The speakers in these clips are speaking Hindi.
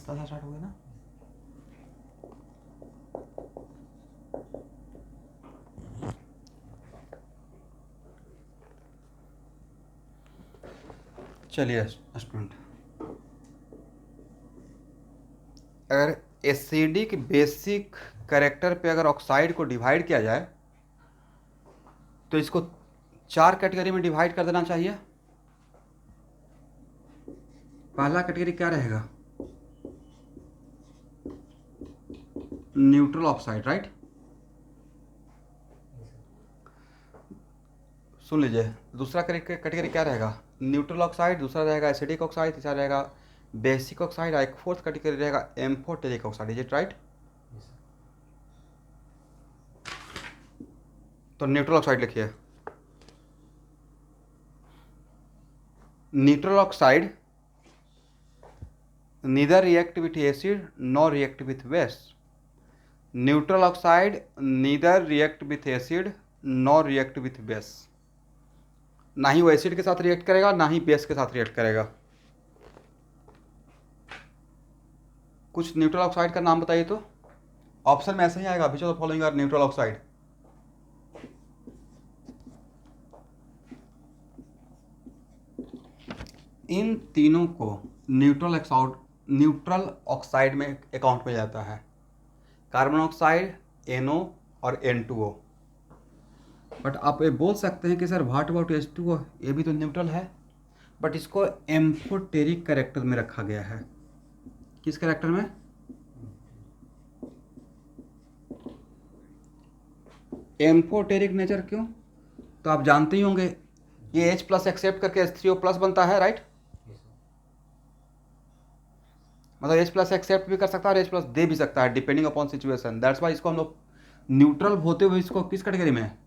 क्लास स्टार्ट हो गया ना। चलिए स्टूडेंट, अगर एसिडिक बेसिक कैरेक्टर पे अगर ऑक्साइड को डिवाइड किया जाए तो इसको 4 कैटेगरी में डिवाइड कर देना चाहिए। पहला कैटेगरी क्या रहेगा? Neutral oxide, right. सुन लीजिए, दूसरा कैटेगरी क्या रहेगा? Neutral oxide. दूसरा रहेगा एसिडिक ऑक्साइड। तीसरा रहेगा बेसिक ऑक्साइड। एक फोर्थ कैटेगरी रहेगा amphoteric oxide. Is it right? तो न्यूट्रल ऑक्साइड लिखिए। Neutral oxide neither react with acid nor react with base. Neutral oxide neither react with acid nor react with base. ना ही वो एसिड के साथ रिएक्ट करेगा ना ही बेस के साथ रिएक्ट करेगा। कुछ न्यूट्रल ऑक्साइड का नाम बताइए तो। ऑप्शन में ऐसे ही आएगा, which of the following are neutral oxide. इन तीनों को न्यूट्रल ऑक्साइड में अकाउंट में जाता है। कार्बन ऑक्साइड, NO और N2O। बट आप ये बोल सकते हैं कि सर व्हाट अबाउट H2O, ये भी तो न्यूट्रल है। बट इसको एम्फोटेरिक कैरेक्टर में रखा गया है। किस कैरेक्टर में? Amphoteric nature. क्यों? तो आप जानते ही होंगे, ये H प्लस एक्सेप्ट करके H3O प्लस बनता है, राइट। मतलब H प्लस एक्सेप्ट भी कर सकता है और H प्लस दे भी सकता है, depending upon situation. That's why इसको हम लोग न्यूट्रल होते हुए इसको किस कैटेगरी में,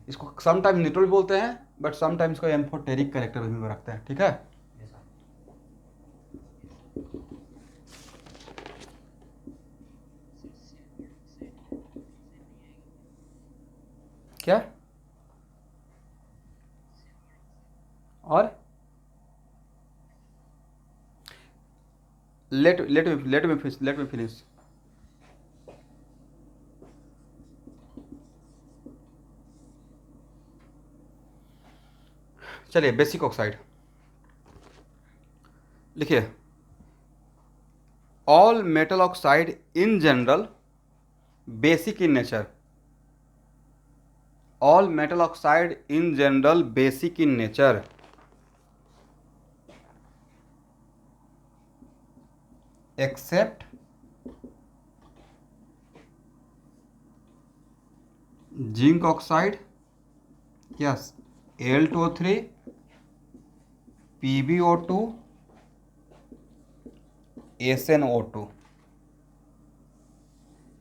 इसको सम टाइम न्यूट्रल बोलते हैं बट सम टाइम इसको एम्फोटेरिक कैरेक्टर में रखते हैं। ठीक है। क्या? और let me finish. चलिए, बेसिक ऑक्साइड लिखिए। All metal oxide in general basic in nature. All metal oxide in general basic in nature. Except zinc oxide, yes, Al2O3, PbO2, SnO2।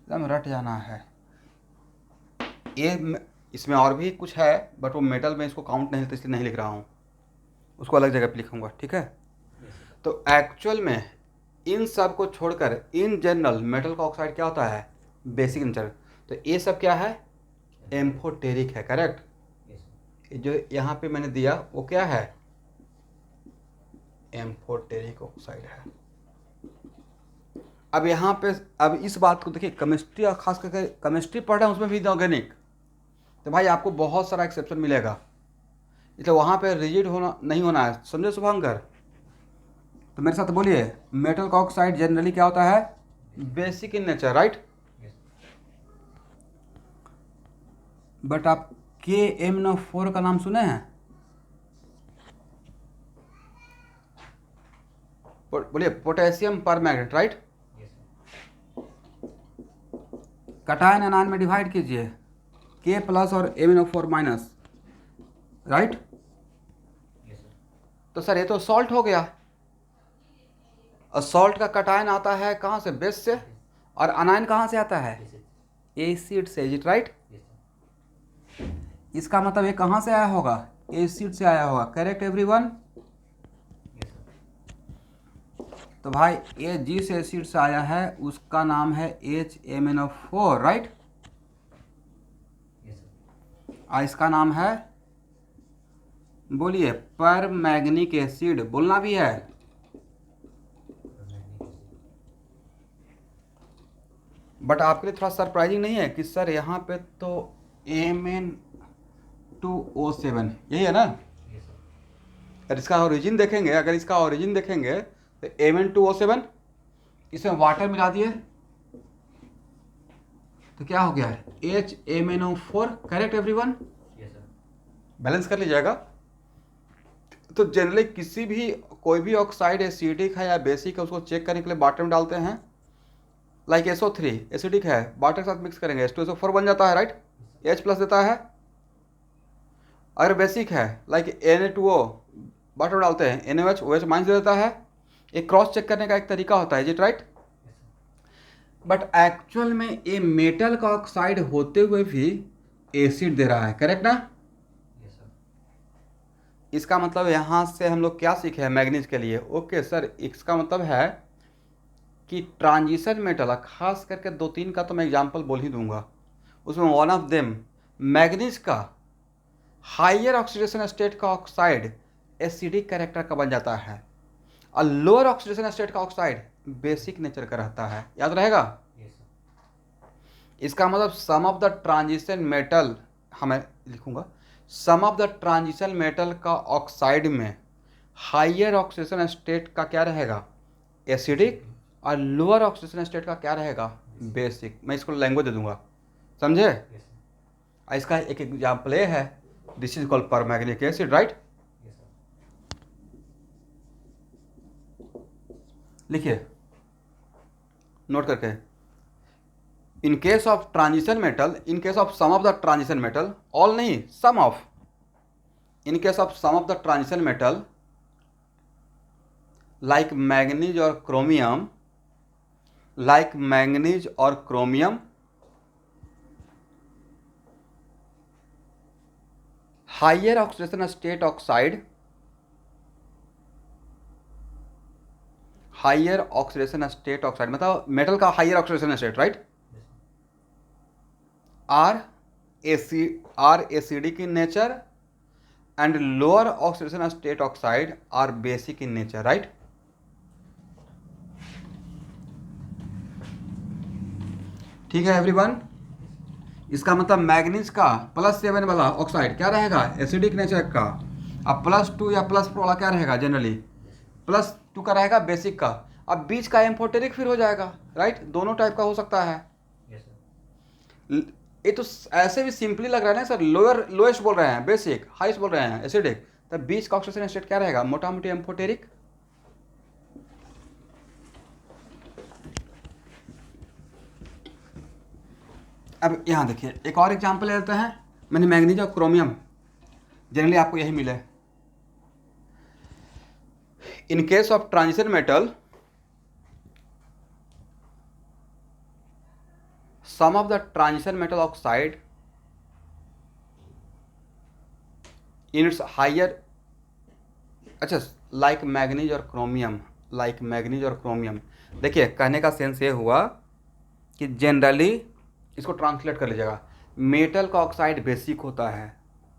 एकदम रट जाना है ये। इसमें और भी कुछ है बट वो मेटल में इसको काउंट नहीं, तो इसलिए नहीं लिख रहा हूँ, उसको अलग जगह पे लिखूंगा। ठीक है। तो एक्चुअल में इन सब को छोड़कर इन जनरल मेटल का ऑक्साइड क्या होता है? Basic nature. तो ये सब क्या है? एम्फोटेरिक है, करेक्ट। जो यहाँ पे मैंने दिया वो क्या है? एम्फोटेरिक ऑक्साइड है। अब यहाँ पे अब इस बात को देखिए, केमिस्ट्री और खास करके केमिस्ट्री पढ़ रहे हैं उसमें भी ऑर्गेनिक, तो भाई आपको बहुत सारा एक्सेप्शन मिलेगा, इसलिए वहाँ पे रिजिड होना नहीं होना है। समझे शुभंकर? तो मेरे साथ बोलिए, मेटल का ऑक्साइड जनरली क्या होता है? Basic in nature, right. But आप KMnO4 का नाम सुने हैं? बोलिए, potassium permanganate, right. Cation anion में डिवाइड कीजिए, K प्लस और MnO4 माइनस, राइट। तो सर ये तो सॉल्ट हो गया। और सॉल्ट का कटायन आता है कहाँ से? बेस से। और अनायन कहाँ से आता है? एसिड से, इज राइट। इसका मतलब ये कहाँ से आया होगा? एसिड से आया होगा, करेक्ट एवरीवन। तो भाई ये जिस एसिड से आया है उसका नाम है HMnO4, राइट। और इसका नाम है, बोलिए, परमैंगनिक एसिड। बोलना भी है, बट आपके लिए थोड़ा सरप्राइजिंग नहीं है कि सर यहाँ पे तो Mn2O7 यही है ना। अगर इसका ओरिजिन देखेंगे, तो Mn2O7 इसमें वाटर मिला दिए तो क्या हो गया, HMnO4। करेक्ट एवरीवन, बैलेंस कर लीजिएगा। तो जनरली किसी भी कोई भी ऑक्साइड एसिडिक है या बेसिक है उसको चेक करने के लिए वाटर में डालते हैं। लाइक SO3 एसिडिक है, वाटर के साथ मिक्स करेंगे H2SO4 बन जाता है, राइट, H+ देता है। अगर बेसिक है लाइक Na2O, वाटर में डालते हैं NaOH, OH- दे देता है। एक क्रॉस चेक करने का एक तरीका होता है, is it right. But actual में ये मेटल का ऑक्साइड होते हुए भी एसिड दे रहा है, करेक्ट ना। इसका मतलब यहाँ से हम लोग क्या सीखे हैं मैग्नीज के लिए। ओके सर, इसका मतलब है कि ट्रांजिशन मेटल, खास करके 2-3 का तो मैं एग्जांपल बोल ही दूंगा, उसमें वन ऑफ देम मैग्नीज का हाइयर ऑक्सीडेशन स्टेट का ऑक्साइड एसिडिक कैरेक्टर का बन जाता है और लोअर ऑक्सीडेशन स्टेट का ऑक्साइड बेसिक नेचर का रहता है, याद रहेगा। इसका मतलब सम ऑफ द ट्रांजिशन मेटल, हमें लिखूंगा, सम ऑफ द ट्रांजिशन मेटल का ऑक्साइड में हाइयर ऑक्सीडेशन स्टेट का क्या रहेगा, एसिडिक, और लोअर ऑक्सीडेशन स्टेट का क्या रहेगा, बेसिक। मैं इसको लैंग्वेज दे दूंगा, समझे। इसका एक एग्जाम्पल ये है, this is called permanganic acid, right. लिखिए नोट करके, in case of transition metal, in case of some of the transition metal, all नहीं, some of, in case of some of the transition metal like manganese और क्रोमियम, लाइक मैंगनीज और chromium, higher oxidation state oxide, higher oxidation state oxide मतलब मेटल का higher oxidation state, right, are acidic in nature and lower oxidation state oxide are basic in nature, right. ठीक है एवरीवन, इसका मतलब मैग्नीज का +7 वाला ऑक्साइड क्या रहेगा, एसिडिक नेचर का, अब +2 या +4 वाला क्या रहेगा, जनरली +2 का रहेगा, बेसिक का। अब बीच का एम्फोटेरिक फिर हो जाएगा, राइट, दोनों टाइप का हो सकता है। ये तो ऐसे भी सिंपली लग रहा है ना सर, लोएस्ट बोल रहे हैं बेसिक, हाईएस्ट बोल रहे हैं एसिडिक, तब बीच का ऑक्सीडेशन स्टेट क्या रहेगा, मोटा मोटी एम्फोटेरिक। अब यहाँ देखिए एक और एग्जांपल ले लेते हैं, मैंने मैग्नीज और क्रोमियम, जनरली आपको यही मिले। In case of transition metal, some of the transition metal oxide in its higher, अच्छा, लाइक मैग्नीज और क्रोमियम, लाइक मैग्नीज और क्रोमियम। देखिए कहने का सेंस ये हुआ कि जनरली इसको ट्रांसलेट कर लीजिएगा, मेटल का ऑक्साइड बेसिक होता है,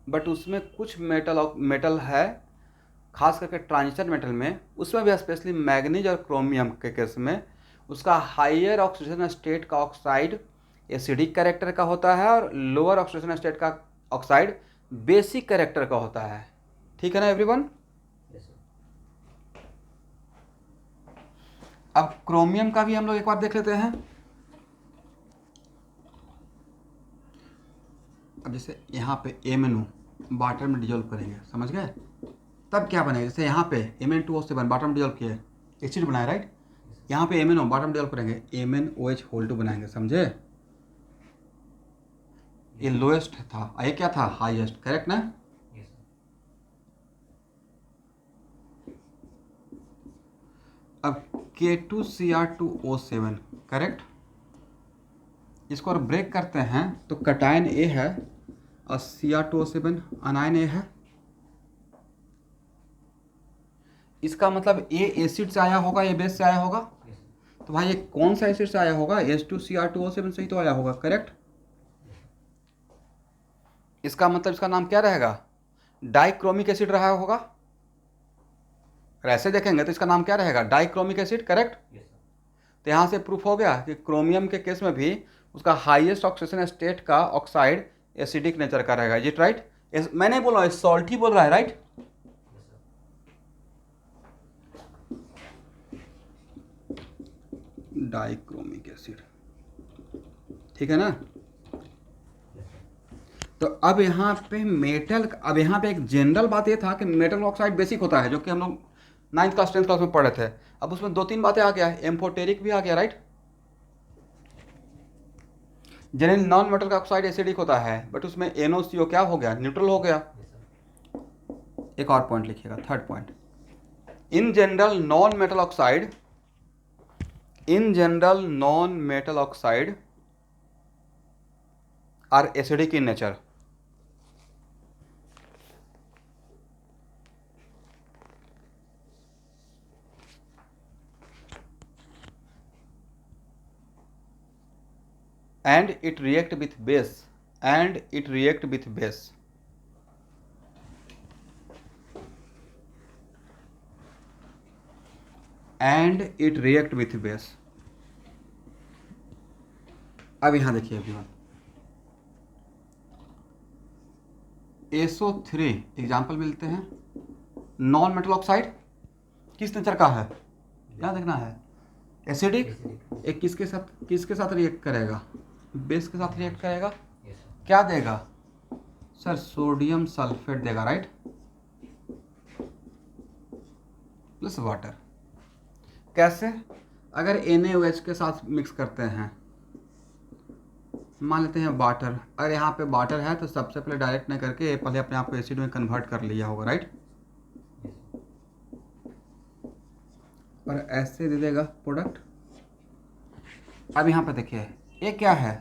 बट उसमें कुछ मेटल है, खास करके ट्रांजिशन मेटल में, उसमें भी स्पेशली मैग्नीज और क्रोमियम के केस में उसका हाइयर ऑक्सीडेशन स्टेट का ऑक्साइड एसिडिक कैरेक्टर का होता है और लोअर ऑक्सीडेशन स्टेट का ऑक्साइड बेसिक कैरेक्टर का होता है। ठीक है ना एवरीवन। अब क्रोमियम का भी हम लोग एक बार देख लेते हैं। अब जैसे यहाँ पे MnO वाटर में डिजोल्व करेंगे, समझ गए, तब क्या बनेगा, जैसे यहाँ पे Mn2O7 वाटर में डिजोल्व किए, एसिड बनाए, राइट, यहाँ पे MnO वाटर में डिजोल्व करेंगे, MnOH2 बनाएंगे, समझे। ये लोएस्ट था, ये क्या था, हाईएस्ट, करेक्ट ना। अब K2Cr2O7, करेक्ट, इसको और ब्रेक करते हैं तो कटायन A है और Cr2O7 अनायन A है। इसका मतलब A एसिड से आया होगा, ये बेस से आया होगा, तो भाई ये कौन सा एसिड से आया होगा, H2Cr2O7 से ही तो आया होगा, करेक्ट। इसका मतलब इसका नाम क्या रहेगा, डाइक्रोमिक एसिड रहा होगा। अगर ऐसे देखेंगे तो इसका नाम क्या रहेगा, डाइक्रोमिक एसिड, करेक्ट। तो यहाँ से प्रूफ हो गया कि क्रोमियम के केस में भी उसका हाईएस्ट ऑक्सीडेशन स्टेट का ऑक्साइड एसिडिक नेचर का रहेगा। Is it right? मैं नहीं बोल रहा हूँ, सॉल्ट ही बोल रहा है, राइट? डाइक्रोमिक एसिड, ठीक है ना? तो अब यहाँ पे अब यहाँ पे एक जनरल बात ये था कि मेटल ऑक्साइड बेसिक होता है, जो कि हम लोग 9th क्लास 10th क्लास में पढ़े थे। अब उसमें 2-3 बातें आ गया, एम्फोटेरिक भी आ गया, राइट? जनरल नॉन मेटल का ऑक्साइड एसिडिक होता है, बट उसमें NOCO क्या हो गया? न्यूट्रल हो गया। एक और पॉइंट लिखिएगा, 3rd point. In general non metal oxide are acidic in nature. and it react with base and it react with base and it react with base। अब यहां देखिए एवरीवन, SO3 एग्जाम्पल मिलते हैं। नॉन मेटल ऑक्साइड किस नेचर का है? क्या देखना है? एसिडिक। एक किसके साथ रिएक्ट करेगा? बेस के साथ रिएक्ट करेगा। क्या देगा सर? सोडियम सल्फेट देगा, राइट? Plus water. कैसे? अगर NaOH के साथ मिक्स करते हैं, मान लेते हैं वाटर, अगर यहाँ पे वाटर है तो सबसे पहले डायरेक्ट नहीं करके पहले अपने आप को एसिड में कन्वर्ट कर लिया होगा, राइट? और ऐसे दे देगा प्रोडक्ट। अब यहाँ पे देखिए, ये क्या है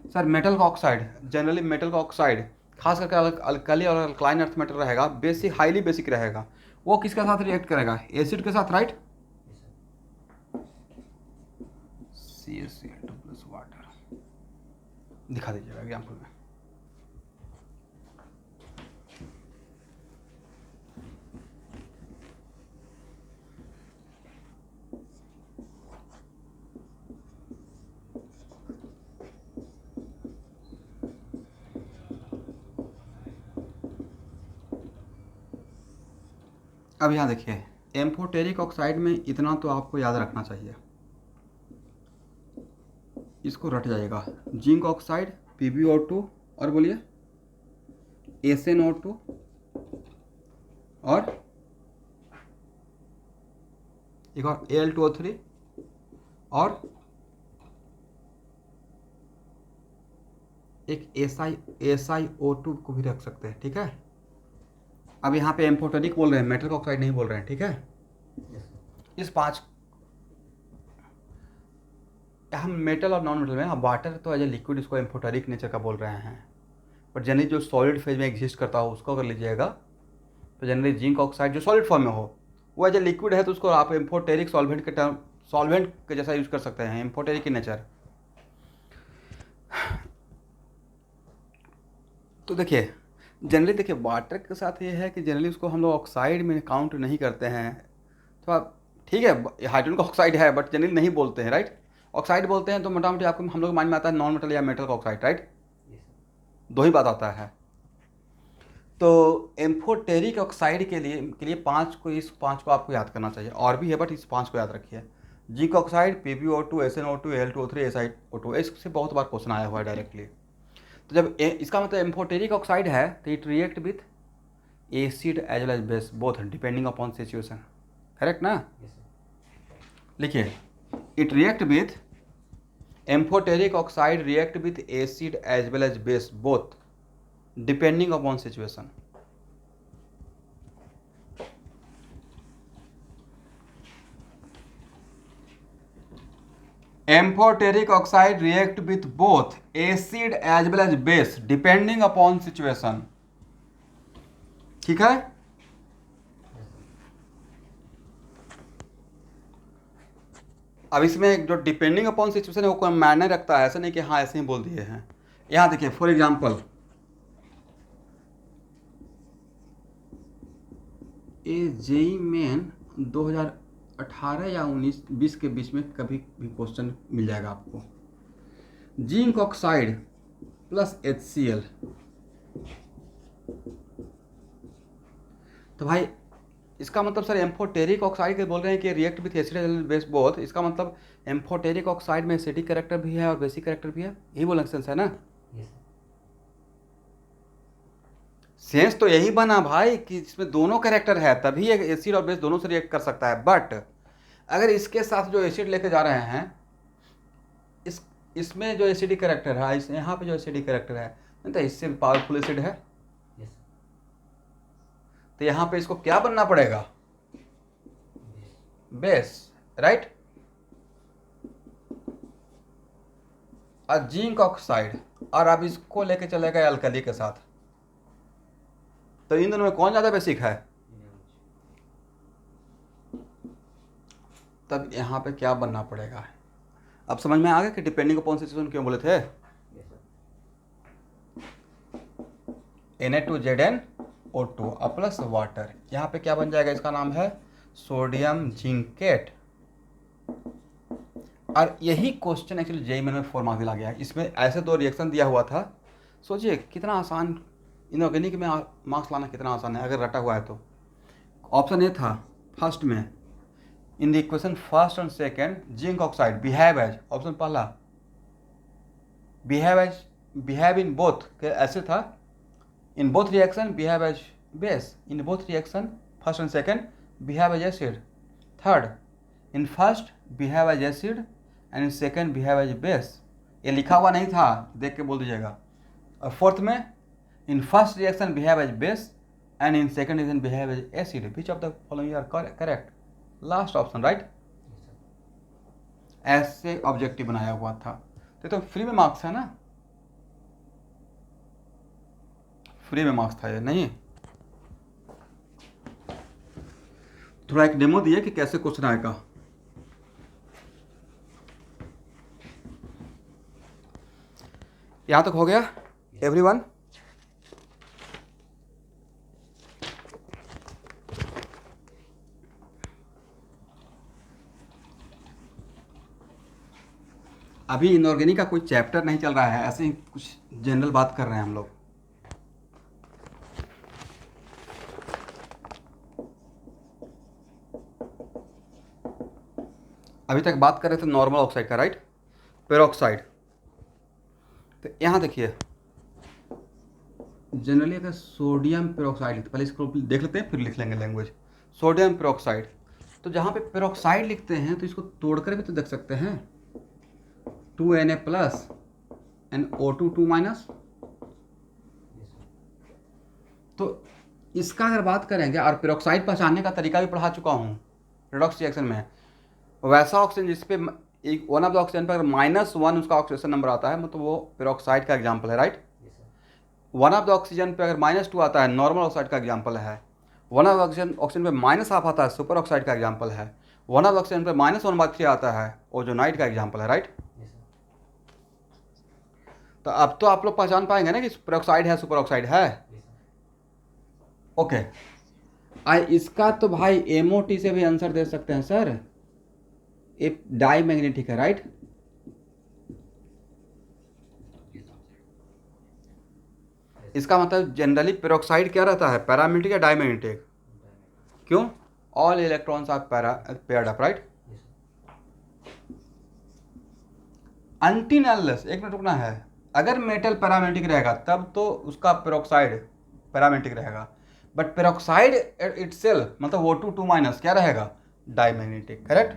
सर? मेटल का ऑक्साइड। जनरली मेटल का ऑक्साइड खास करके अल्कली और अल्कलाइन अर्थ मेटल रहेगा, बेसिक, हाईली बेसिक रहेगा। वो किसके साथ रिएक्ट करेगा? एसिड के साथ, राइट? CaCl2 plus water. दिखा दीजिएगा एग्जाम्पल में। अब यहाँ देखिए, एम्फोटेरिक ऑक्साइड में इतना तो आपको याद रखना चाहिए, इसको रट जाएगा। जिंक ऑक्साइड PbO2 और बोलिए SnO2 और एक और Al2O3 और एक SiO2 को भी रख सकते हैं, ठीक है? अब यहाँ पे एम्फोटेरिक बोल रहे हैं, मेटल ऑक्साइड नहीं बोल रहे हैं, ठीक है? इस 5 हम मेटल और नॉन मेटल में, हम वाटर तो एज ए लिक्विड इसको एम्फोटेरिक नेचर का बोल रहे हैं, पर जनरली जो सॉलिड फेज में एग्जिस्ट करता हो उसको अगर लीजिएगा तो जनरली जिंक ऑक्साइड जो सॉलिड फॉर्म में हो वो एज ए लिक्विड है तो उसको आप एम्फोटेरिक सॉल्वेंट के जैसा यूज कर सकते हैं, एम्फोटेरिक इन नेचर। तो देखिए जनरली देखिए वाटर के साथ ये है कि जनरली उसको हम लोग ऑक्साइड में काउंट नहीं करते हैं। तो आप ठीक है, हाइड्रोजन का ऑक्साइड है बट जनरली नहीं बोलते हैं, राइट? ऑक्साइड बोलते हैं तो मोटा मोटी आपको हम लोग माइंड में आता है नॉन मेटल या मेटल का ऑक्साइड, राइट? दो ही बात आता है। तो एम्फोटेरिक ऑक्साइड के लिए 5 को, इस 5 को आपको याद करना चाहिए। और भी है बट इस 5 को याद रखिए। Zinc oxide, PbO2, SnO2, Al2O3, SiO2, इससे बहुत बार क्वेश्चन आया हुआ है डायरेक्टली। तो जब इसका मतलब एम्फोटेरिक ऑक्साइड है तो it react with acid as well as base both depending upon situation, correct ना? लिखिए, it react with amphoteric oxide react with acid as well as base both depending upon situation. Amphoteric oxide react with both acid as well as base depending upon situation, ठीक है? अब इसमें जो डिपेंडिंग अपॉन सिचुएशन है वो कोई मायने रखता है, ऐसा नहीं कि हाँ ऐसे ही बोल दिए हैं। यहाँ देखिए फॉर एग्जाम्पल ये जेई मेन 18 या 19 20 के बीच में कभी भी क्वेश्चन मिल जाएगा आपको। जिंक ऑक्साइड प्लस HCl, तो भाई इसका मतलब सर एम्फोटेरिक ऑक्साइड के बोल रहे हैं कि react with acid base both, इसका मतलब एम्फोटेरिक ऑक्साइड में एसिडिक कैरेक्टर भी है और बेसिक कैरेक्टर भी है, यही बोलने का सेंस है ना? सेंस तो यही बना भाई कि इसमें दोनों कैरेक्टर है, तभी एक एसिड और बेस दोनों से रिएक्ट कर सकता है। बट अगर इसके साथ जो एसिड लेके जा रहे हैं, इसमें जो एसिडिक कैरेक्टर है, यहाँ पे जो एसिडिक कैरेक्टर है, तो इससे पावरफुल एसिड है, तो यहाँ पे इसको क्या बनना पड़ेगा? Base, right? और जिंक ऑक्साइड, और अब इसको लेके चलेगा अल्कली के साथ, तो इन दोनों में कौन ज्यादा बेसिक है? तब यहाँ पे क्या बनना पड़ेगा? अब समझ में आ गया कि डिपेंडिंग अपॉन सिचुएशन क्यों बोले थे? Na2ZnO2 प्लस वाटर, यहाँ पे क्या बन जाएगा? इसका नाम है सोडियम जिंकेट। और यही क्वेश्चन एक्चुअली जेईई में 4 मार्क्स दिला गया है। इसमें ऐसे 2 रिएक्शन दिया हुआ था, सोचिए कितना आसान, इनऑर्गेनिक में मार्क्स लाना कितना आसान है अगर रटा हुआ है तो। ऑप्शन ए था फर्स्ट में, in the equation first and second zinc oxide behave as, option पहला बिहेव इन बोथ, ऐसे था, in both reaction behave as base, in both reaction first and second behave as acid, third in first behave as acid and in second behave as base. ये लिखा हुआ नहीं था, देख के बोल दीजिएगा। और फोर्थ में in first reaction behave as base and in second reaction behave as acid, which of the following are correct? Last option, right? ऐसे ऑब्जेक्टिव बनाया हुआ था। तो फ्री में मार्क्स है ना, फ्री में मार्क्स था ये, नहीं? थोड़ा एक डेमो दिए कि कैसे क्वेश्चन आएगा। यहां तक हो गया एवरीवन? अभी इनऑर्गेनिक का कोई चैप्टर नहीं चल रहा है, ऐसे ही कुछ जनरल बात कर रहे हैं हम लोग। अभी तक बात कर रहे थे नॉर्मल ऑक्साइड का, राइट? पेरोक्साइड। तो यहाँ देखिए, जनरली अगर सोडियम पेरोक्साइड, पहले इसको देख लेते हैं फिर लिख लेंगे लैंग्वेज। सोडियम पेरोक्साइड, तो जहाँ पे पेरोक्साइड लिखते हैं तो इसको तोड़कर भी तो देख सकते हैं, 2Na plus and O2 2 minus. तो इसका अगर बात करेंगे, और पेरोक्साइड पहचानने का तरीका भी पढ़ा चुका हूँ रेडॉक्स रिएक्शन में। वैसा ऑक्सीजन जिसपे एक वन ऑफ द ऑक्सीजन पर -1 उसका ऑक्सीडेशन नंबर आता है, मतलब वो पेरोक्साइड का एग्जाम्पल है, right? One of the oxygen पे अगर -2 आता है, नॉर्मल ऑक्साइड का एग्जाम्पल है। वन ऑफ ऑक्सीजन पे -1 आता है, सुपर ऑक्साइड का एग्जाम्पल है। वन ऑफ ऑक्सीजन पे -1/3 आता है, ओजोनाइड का एग्जाम्पल है, राइट? तो अब तो आप लोग पहचान पाएंगे ना कि पेरोक्साइड है, सुपर ऑक्साइड है। ओके, इसका तो भाई MOT से भी आंसर दे सकते हैं सर, एक डाई मैग्नेटिक है, राइट? इसका मतलब जनरली पेरोक्साइड क्या रहता है, पैरामैग्नेटिक या डाईमैग्नेटिक? क्यों? All electrons are paired up, right? Until unless, एक मिनट रुकना है, अगर मेटल पैरामैग्नेटिक रहेगा तब तो उसका पेरोक्साइड पैरामैग्नेटिक रहेगा, बट पेरोक्साइड इटसेल्फ मतलब O2 2 माइनस क्या रहेगा? Diamagnetic, correct?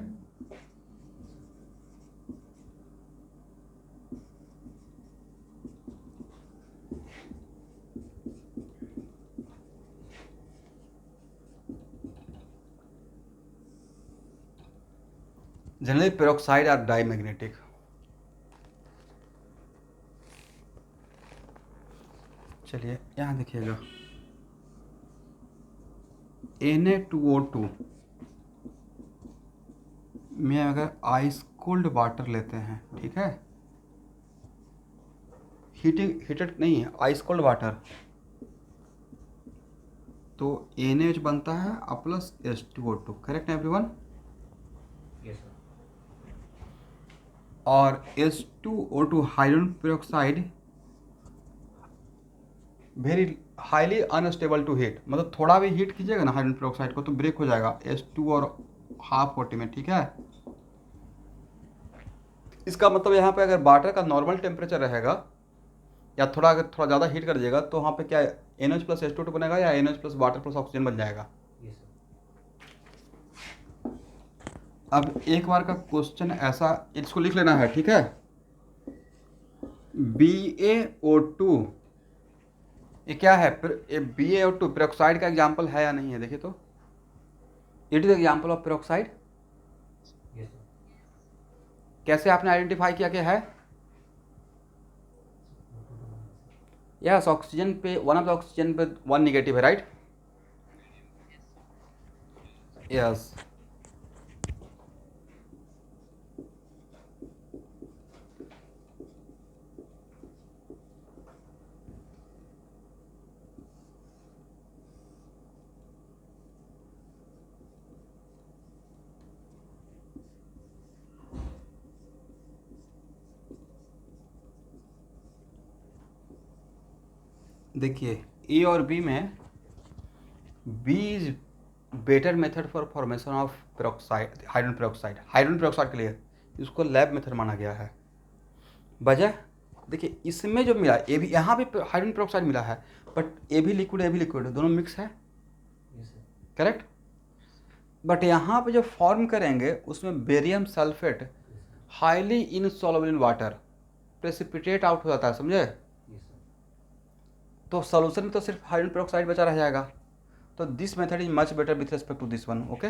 Generally peroxide are diamagnetic. चलिए यहाँ देखिएगा, Na2O2 में अगर आइस कोल्ड वाटर लेते हैं, ठीक है, हीटेड नहीं है, आइस कोल्ड वाटर, तो NaH बनता है प्लस H2O2, करेक्ट है एवरीवन? और H2O2 hydrogen peroxide very highly unstable to heat, मतलब थोड़ा भी हीट कीजिएगा ना हाइड्रोजन पेरोक्साइड को तो ब्रेक हो जाएगा H2 और हाफ 40 में, ठीक है। इसका मतलब यहाँ पे अगर वाटर का नॉर्मल टेम्परेचर रहेगा या अगर थोड़ा ज़्यादा हीट कर दीजिएगा तो वहाँ पे क्या NH प्लस H2O2 बनेगा या NH plus water plus oxygen बन जाएगा। अब एक बार का क्वेश्चन ऐसा, इसको लिख लेना है, ठीक है। BaO2 ये क्या है? BaO2 पेरोक्साइड का एग्जाम्पल है या नहीं है, देखिए तो। It is example of peroxide. कैसे आपने आइडेंटिफाई किया क्या है? यस, ऑक्सीजन पे वन ऑफ द ऑक्सीजन पे 1 नेगेटिव है, राइट। यस, देखिए ए और बी में B is better method for formation of peroxide, hydrogen peroxide के लिए इसको लैब मेथड माना गया है। वजह देखिए, इसमें जो मिला ए भी, यहाँ भी हाइड्रोजन पेरोक्साइड मिला है, बट ए भी लिक्विड दोनों मिक्स है, करेक्ट। बट यहाँ पे जो फॉर्म करेंगे उसमें barium sulphate highly insoluble in water precipitate out हो जाता है, समझे। तो सोल्यूशन में तो सिर्फ हाइड्रोजन पेरोक्साइड बचा रह जाएगा। तो this method is much better with respect to this one, okay.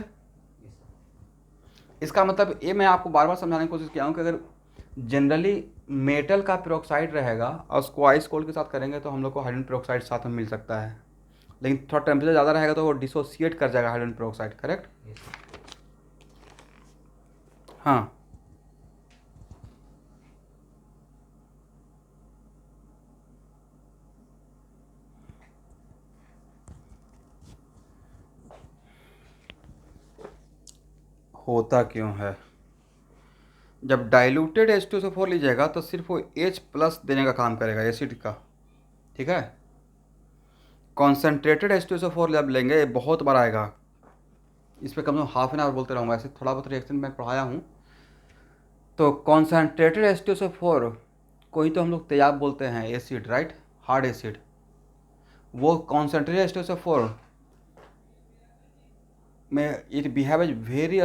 इसका मतलब ये मैं आपको बार बार समझाने की कोशिश किया हूँ कि अगर जनरली मेटल का पेरोक्साइड रहेगा और उसको आइस कोल्ड के साथ करेंगे तो हम लोग को हाइड्रोजन पेरोक्साइड साथ में मिल सकता है, लेकिन थोड़ा टेम्परेचर ज़्यादा रहेगा तो वो डिसोसिएट कर जाएगा हाइड्रोजन पेरोक्साइड, करेक्ट। हाँ, होता क्यों है? जब डाइल्यूटेड H2SO4 लीजिएगा तो सिर्फ वो H प्लस देने का काम करेगा एसिड का, ठीक है। कॉन्सेंट्रेटेड H2SO4 जब लेंगे ये बहुत बार आएगा, इस पर कम से कम हाफ एन आवर बोलते रहूँगा, ऐसे थोड़ा बहुत रिएक्शन मैं पढ़ाया हूँ। तो कॉन्सेंट्रेटेड H2SO4 को ही तो हम लोग तेजाब बोलते हैं, एसिड, राइट, हार्ड एसिड। वो कॉन्सेंट्रेटेड H2SO4 में it behave as very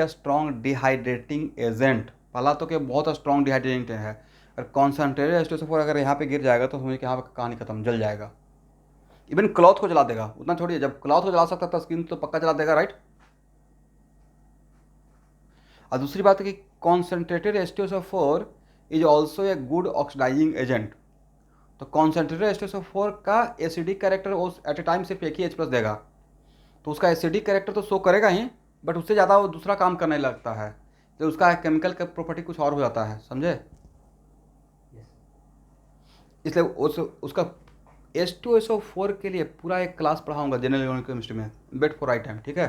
strong dehydrating agent. पहला तो कि बहुत स्ट्रॉन्ग डिहाइड्रेटिंग है। अगर कॉन्सेंट्रेटेड H2SO4 अगर यहाँ पे गिर जाएगा तो समझिए कि यहाँ पर कहानी खत्म, जल जाएगा। इवन क्लॉथ को जला देगा, उतना छोड़िए, जब क्लॉथ को जला सकता था स्किन तो पक्का जला देगा, राइट। और दूसरी बात है कि concentrated H2SO4 is also a good oxidising agent. तो कॉन्सेंट्रेटेड H2SO4 का एसिडिक कैरेक्टर उस एट ए टाइम सिर्फ एक ही H प्लस देगा, तो उसका एसिडिक कैरेक्टर तो शो करेगा ही, बट उससे ज़्यादा वो दूसरा काम करने लगता है, तो उसका केमिकल का प्रॉपर्टी कुछ और हो जाता है, समझे। इसलिए उसका H2SO4 के लिए पूरा एक क्लास पढ़ाऊंगा जनरल इलेक्ट्रॉनिक केमिस्ट्री में, वेट फॉर राइट टाइम, ठीक है।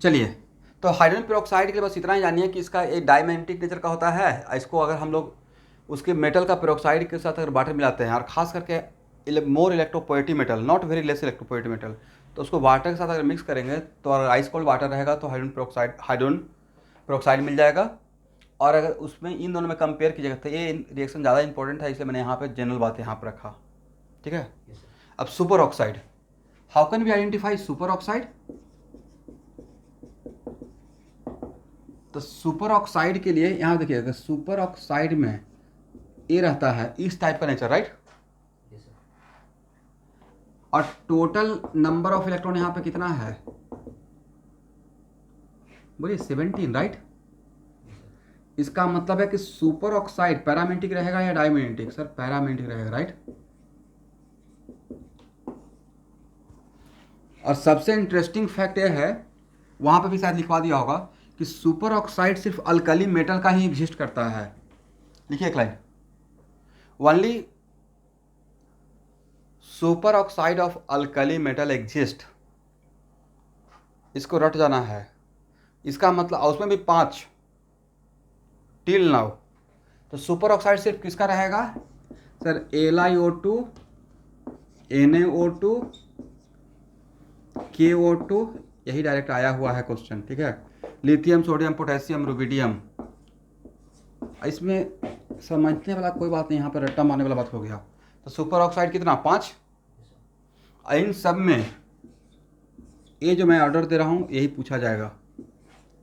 चलिए, तो हाइड्रोजन पेरोक्साइड के लिए बस इतना ही जानिए कि इसका एक डायमैग्नेटिक नेचर का होता है। इसको अगर हम लोग उसके मेटल का पेरोक्साइड के साथ अगर वाटर मिलाते हैं, और ख़ास करके more electropositive metal, not very less electropositive metal, तो उसको वाटर के साथ अगर मिक्स करेंगे तो अगर आइस कोल्ड वाटर रहेगा तो हाइड्रोजन पेरोक्साइड मिल जाएगा। और अगर उसमें इन दोनों में कंपेयर कीजिएगा तो ये रिएक्शन ज़्यादा इंपॉर्टेंट है, इसलिए मैंने यहाँ पे जनरल बात यहाँ पर रखा, ठीक है। अब super oxide, how can we identify super oxide? तो सुपर ऑक्साइड के लिए यहाँ देखिए, अगर सुपर ऑक्साइड में ये रहता है इस टाइप का नेचर, राइट, और टोटल नंबर ऑफ इलेक्ट्रॉन यहाँ पे कितना है, बोलिए 17, राइट। इसका मतलब है कि सुपर ऑक्साइड पैरामेग्नेटिक रहेगा या डायमैग्नेटिक? सर पैरामेग्नेटिक रहेगा, राइट। और सबसे इंटरेस्टिंग फैक्ट ये है, वहाँ पे भी शायद लिखवा दिया होगा कि सुपर ऑक्साइड सिर्फ अल्कली मेटल का ही एग्जिस्ट करता है। लिखिए एक line, only super oxide of alkali metal exist इसको रट जाना है। इसका मतलब उसमें भी 5 टिल नाउ। तो सुपर ऑक्साइड सिर्फ किसका रहेगा सर? LiO2, NaO2, KO2, यही डायरेक्ट आया हुआ है क्वेश्चन, ठीक है। लिथियम, सोडियम, पोटेशियम, रुबिडियम, इसमें समझने वाला कोई बात नहीं, यहाँ पर रट्टा मारने वाला बात हो गया। तो सुपर ऑक्साइड कितना? 5। इन सब में ये जो मैं ऑर्डर दे रहा हूँ यही पूछा जाएगा।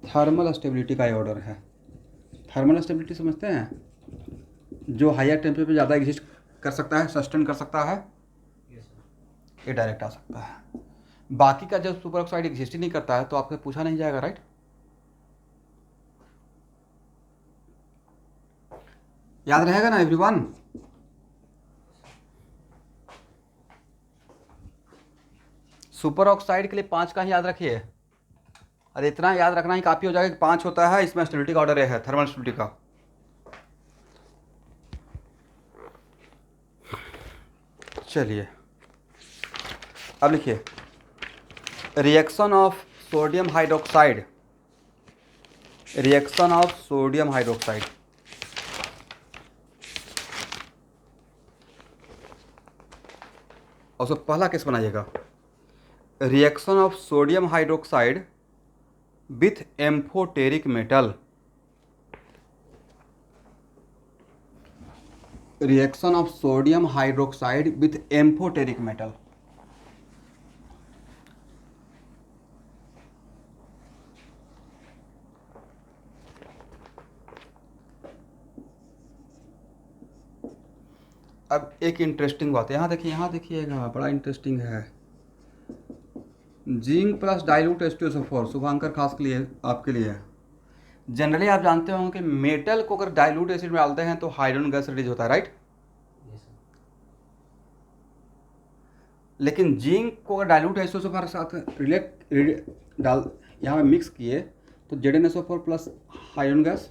थर्मल स्टेबिलिटी का ये ऑर्डर है। थर्मल स्टेबिलिटी समझते हैं? जो हायर टेम्परेचर पे ज़्यादा एग्जिस्ट कर सकता है, सस्टेन कर सकता है, ये डायरेक्ट आ सकता है। बाकी का जब सुपर ऑक्साइड एग्जिस्ट ही नहीं करता है तो आपसे पूछा नहीं जाएगा, राइट। याद रहेगा ना एवरीवन? सुपर ऑक्साइड के लिए 5 का ही याद रखिए, और इतना याद रखना ही काफ़ी हो जाएगा कि 5 होता है, इसमें स्टेबिलिटी का ऑर्डर है, थर्मल स्टेबिलिटी का। चलिए अब लिखिए, reaction of sodium hydroxide, reaction of sodium hydroxide, और उसको पहला केस बनाइएगा, reaction of sodium hydroxide with amphoteric metal, reaction of sodium hydroxide with amphoteric metal. अब एक इंटरेस्टिंग बात है, यहाँ देखिए, यहाँ देखिएगा, बड़ा इंटरेस्टिंग है। Zinc plus dilute H2SO4, Shubhankar खास के लिए, आपके लिए। जनरली आप जानते हो कि मेटल को अगर डाइल्यूट एसिड में डालते हैं तो हाइड्रोजन गैस रिलीज होता है, राइट। लेकिन जिंक को अगर डाइल्यूट H2SO4 के साथ डाल यहाँ में मिक्स किए तो ZnSO4 plus hydrogen gas.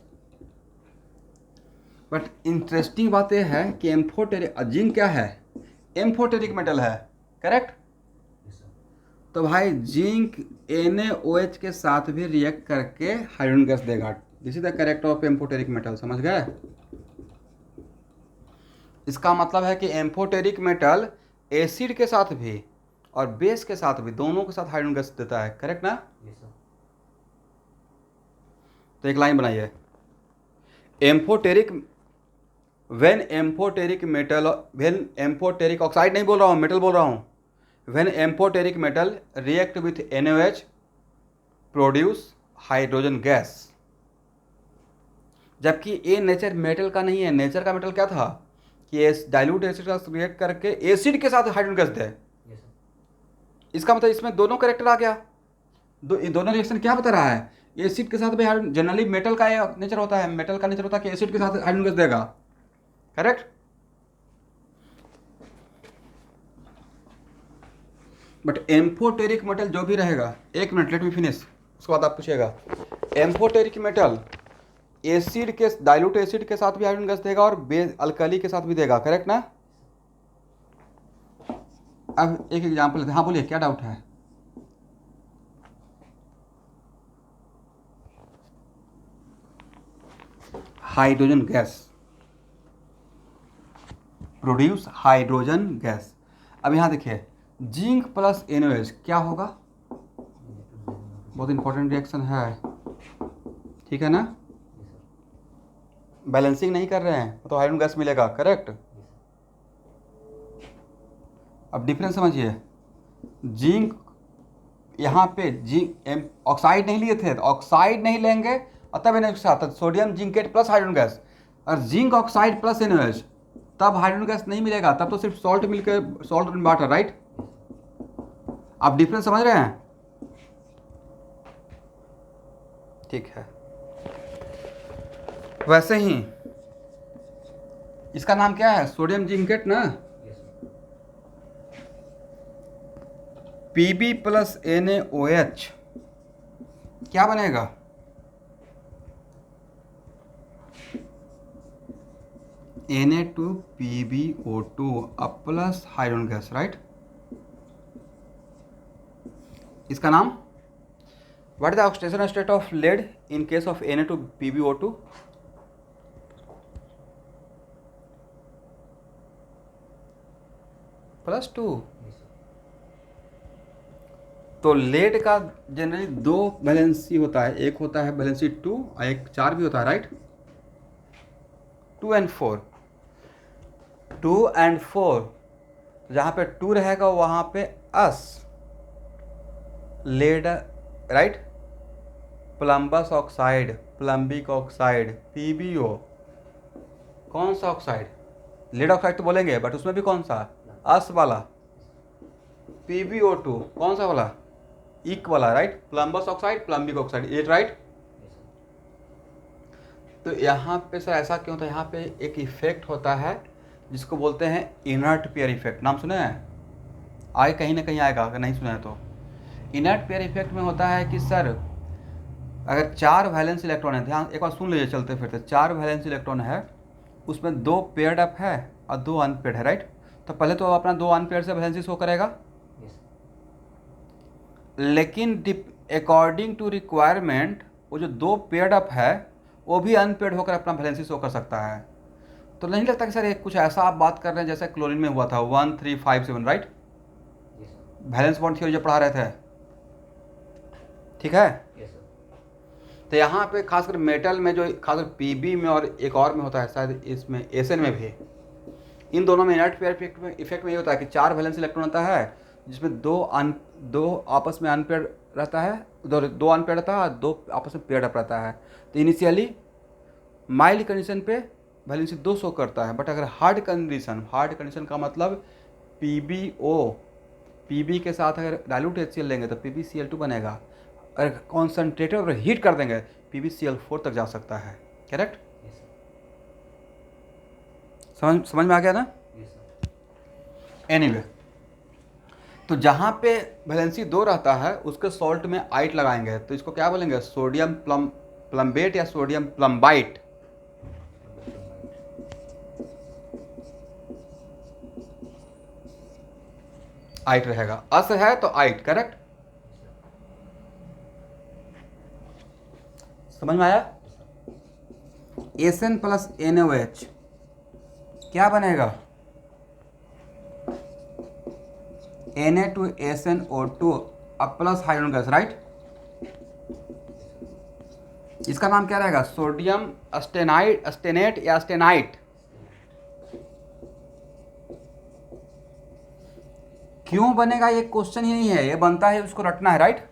But interesting बात यह है कि एम्फोटेरिक, जिंक क्या है? एम्फोटेरिक मेटल है, करेक्ट। तो भाई जिंक NaOH के साथ भी रिएक्ट करके हाइड्रोजन गैस देगा। This is the character of amphoteric metal, समझ गए? इसका मतलब है कि एम्फोटेरिक मेटल एसिड के साथ भी और बेस के साथ भी, दोनों के साथ हाइड्रोजन गैस देता है, करेक्ट ना? तो एक लाइन बनाइए, amphoteric, when amphoteric metal, when amphoteric oxide नहीं बोल रहा हूँ, मेटल बोल रहा हूँ। When amphoteric metal react with NaOH produce hydrogen gas. जबकि ये नेचर मेटल का नहीं है। नेचर का मेटल क्या था कि डाइल्यूट एसिड का रिएक्ट करके एसिड के साथ हाइड्रोजन गैस दे। इसका मतलब इसमें दोनों कैरेक्टर आ गया। ये दोनों रिएक्शन क्या बता रहा है? एसिड के साथ भी हाइड्रोजन, जनरली मेटल का नेचर होता है, मेटल का नेचर होता है कि एसिड के साथ हाइड्रोजन गैस देगा, करेक्ट। बट एम्फोटेरिक मेटल जो भी रहेगा, एक मिनट, लेट मी फिनिश, उसके बाद आप पूछिएगा। एम्फोटेरिक मेटल एसिड के, डाइल्यूट एसिड के साथ भी हाइड्रोजन गैस देगा और बेस अल्कली के साथ भी देगा, करेक्ट ना? अब एक एग्जांपल लेते हैं। हाँ बोलिए, क्या डाउट है? Hydrogen gas, produce hydrogen gas. अब यहाँ देखिए, जिंक प्लस NaOH क्या होगा? बहुत इंपॉर्टेंट रिएक्शन है, ठीक है ना? बैलेंसिंग नहीं कर रहे हैं तो हाइड्रोजन गैस मिलेगा, करेक्ट। अब डिफरेंस समझिए, जिंक, यहाँ पे जिंक ऑक्साइड नहीं लिए थे, तो ऑक्साइड नहीं लेंगे और तब NaOH के साथ sodium zincate plus hydrogen gas, और जिंक ऑक्साइड प्लस NaOH, तब हाइड्रोजन गैस नहीं मिलेगा, तब तो सिर्फ सॉल्ट मिलकर, सॉल्ट एंड वाटर, राइट। आप डिफरेंस समझ रहे हैं? ठीक है। वैसे ही इसका नाम क्या है? सोडियम जिंकेट ना। Pb प्लस NaOH क्या बनेगा? Na2PbO2 अब प्लस हाइड्रोजन गैस, राइट। इसका नाम what is the oxidation state of lead in case of Na to PbO2? +2। तो लेड का जनरली 2 वैलेंसी होता है, एक होता है वैलेंसी 2 और एक 4 भी होता है, राइट? 2 and 4, 2 and 4, जहाँ पे 2 रहेगा वहाँ पे as lead, right? Plumbous oxide, plumbic oxide, PbO, कौन सा ऑक्साइड? लेड ऑक्साइड तो बोलेंगे, बट उसमें भी कौन सा? अस वाला। PbO2 कौन सा वाला? इक वाला, right? Plumbous oxide, plumbic oxide, ये राइट? तो यहाँ पे सर ऐसा क्यों होता है? यहाँ पे एक इफेक्ट होता है जिसको बोलते हैं इनर्ट पेयर इफेक्ट। नाम सुने हैं? आगे कहीं ना कहीं आएगा, अगर नहीं सुना है तो। इनर्ट पेयर इफेक्ट में होता है कि सर अगर 4 वैलेंस इलेक्ट्रॉन है, ध्यान एक बार सुन लीजिए चलते फिरते, 4 वैलेंस इलेक्ट्रॉन है, उसमें 2 पेयर्ड अप है और 2 अनपेयर्ड है, राइट? तो पहले तो अपना 2 अनपेयर्ड से वैलेंसी शो करेगा, लेकिन अकॉर्डिंग टू रिक्वायरमेंट वो जो 2 पेयर्ड अप है वो भी अनपेयर्ड होकर अपना वैलेंसी शो कर सकता है। तो नहीं लगता कि सर एक कुछ ऐसा आप बात कर रहे हैं जैसे क्लोरीन में हुआ था 1 3 5 7, राइट? वैलेंस बॉन्ड थ्योरी जो पढ़ा रहे थे, ठीक है? तो यहाँ पे खासकर मेटल में जो खासकर पीबी में और एक और में होता है शायद इसमें एसएन में भी, इन दोनों में इनर्ट पेयर इफेक्ट में ये होता है कि 4 वैलेंस इलेक्ट्रॉन होता है जिसमें दो आपस में अनपेयर रहता है, दो अनपेयर रहता है और 2 आपस में पेयर अप रहता है। तो इनिशियली माइल्ड कंडीशन पे वैलेंसी 2 शो करता है, बट अगर हार्ड कंडीशन का मतलब पीबी के साथ अगर डाइल्यूट HCl लेंगे तो PbCl2 बनेगा। अगर कॉन्सेंट्रेटेड और हीट कर देंगे PbCl4 तक जा सकता है, करेक्ट? समझ में आ गया ना? एनीवे, तो जहाँ पे वैलेंसी 2 रहता है उसके सॉल्ट में आइट लगाएंगे, तो इसको क्या बोलेंगे? सोडियम प्लम्बेट या सोडियम प्लम्बाइट। आइट रहेगा, अस है तो आइट, करेक्ट? समझ में आया? Sn प्लस NaOH क्या बनेगा? Na to SnO2 अब प्लस हाइड्रोजन गैस, राइट? इसका नाम क्या रहेगा? सोडियम अस्टेनेट या अस्टेनाइट। क्यों बनेगा ये क्वेश्चन ही नहीं है, ये बनता है, उसको रटना है, राइट?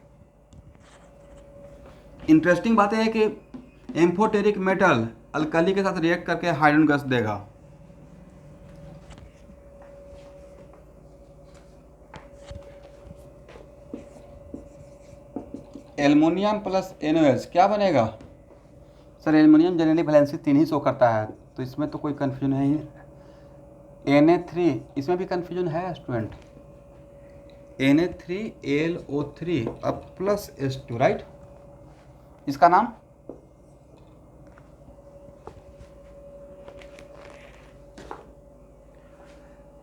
इंटरेस्टिंग बात है कि एम्फोटेरिक मेटल अल्कली के साथ रिएक्ट करके हाइड्रोजन गैस देगा। एल्युमिनियम प्लस NaOH क्या बनेगा? सर एल्युमिनियम जनरली वैलेंसी 3 ही शो करता है, तो इसमें तो कोई कन्फ्यूजन है ही। Na3 इसमें भी कन्फ्यूजन है स्टूडेंट। Na3LO3 अब प्लस H2, राइट? इसका नाम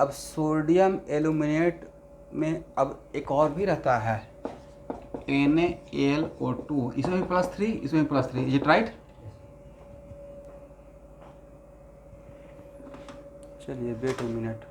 अब सोडियम एल्यूमिनेट में अब एक और भी रहता है NaLO2, इसमें भी +3, इसमें भी +3, इज इट राइट? चलिए वेट 1 मिनट।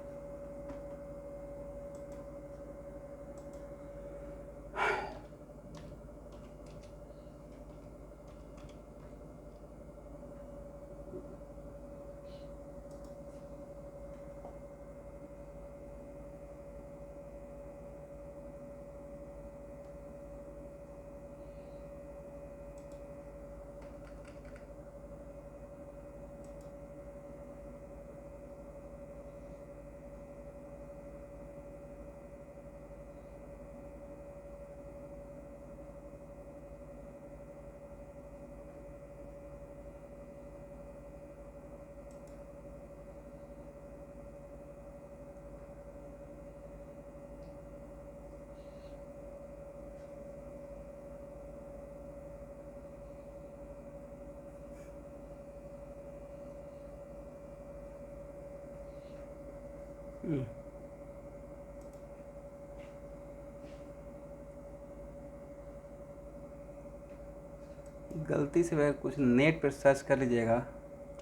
गलती से वह कुछ नेट पर सर्च कर लीजिएगा,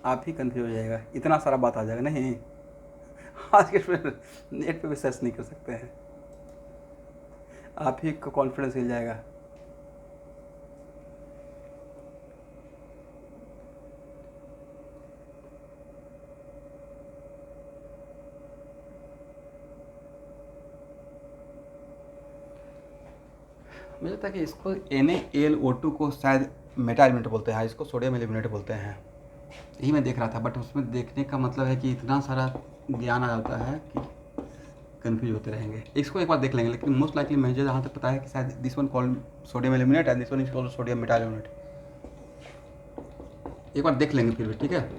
आप ही कंफ्यूज हो जाएगा, इतना सारा बात आ जाएगा। नहीं, आज के स्टूडेंट नेट पे भी सर्च नहीं कर सकते हैं, आप ही को कॉन्फिडेंस हिल जाएगा। मुझे लगता है कि इसको NaAlO2 को शायद मेटा एलिमेंट बोलते हैं, इसको सोडियम एलिमिनेट बोलते हैं। यही मैं देख रहा था, बट उसमें देखने का मतलब है कि इतना सारा ज्ञान आ जाता है कि कंफ्यूज होते रहेंगे। इसको एक बार देख लेंगे, लेकिन मोस्ट लाइकली मुझे जहाँ तक पता है कि शायद this one called sodium eliminate and this one is called sodium Meta eliminate. एक बार देख लेंगे फिर भी, ठीक है।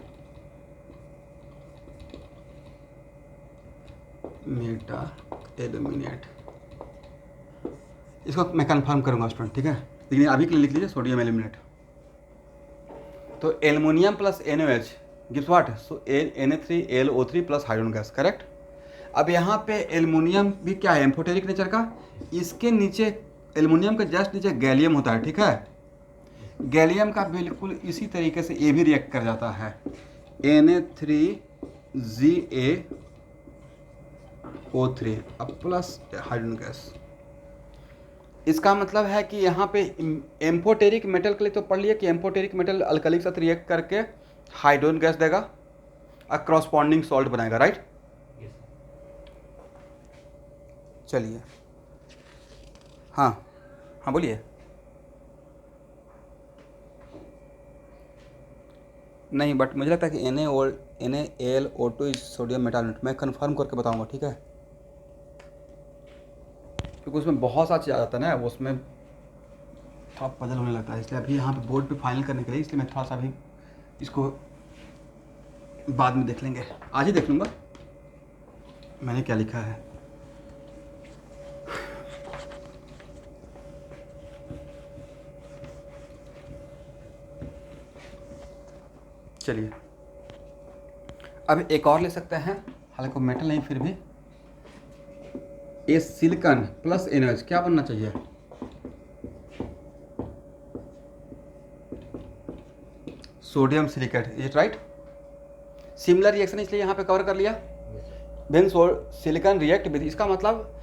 मेटा एलिमिनेट, इसको मैं कंफर्म करूंगा स्टूडेंट, ठीक है। लेकिन अभी के लिए लिख लीजिए सोडियम एलिमिनेट। तो aluminium plus NaOH gives what? So Na3AlO3 plus hydrogen gas, correct. अब यहाँ पे एल्युमिनियम भी क्या है, एम्फोटेरिक नेचर का। इसके नीचे एल्युमिनियम के जस्ट नीचे गैलियम होता है, ठीक है। गैलियम का बिल्कुल इसी तरीके से ये भी रिएक्ट कर जाता है, Na3ZaO3 अब प्लस हाइड्रोजन गैस। इसका मतलब है कि यहाँ पे एम्फोटेरिक मेटल के लिए तो पढ़ लिया कि एम्फोटेरिक मेटल अल्कली के साथ रिएक्ट करके हाइड्रोजन गैस देगा और क्रॉसपॉन्डिंग सॉल्ट बनाएगा, राइट। चलिए, हाँ हाँ बोलिए। नहीं, बट मुझे लगता है कि NaAlO2 is sodium Meta element. मैं कंफर्म करके बताऊंगा, ठीक है, क्योंकि उसमें बहुत सारा चीज़ आ जाता है ना, उसमें थोड़ा पजल होने लगता है। इसलिए अभी यहाँ पे बोर्ड पे फाइनल करने के लिए, इसलिए मैं थोड़ा सा भी इसको बाद में देख लेंगे। आज ही देख लूँगा मैंने क्या लिखा है। चलिए, अब एक और ले सकते हैं, हालांकि मेटल नहीं, फिर भी ए सिलिकॉन प्लस NaOH क्या बनना चाहिए? Sodium silicate, is it right? Similar reaction इसलिए यहाँ पे कवर कर लिया। देन सिलिकॉन रिएक्ट विद, इसका मतलब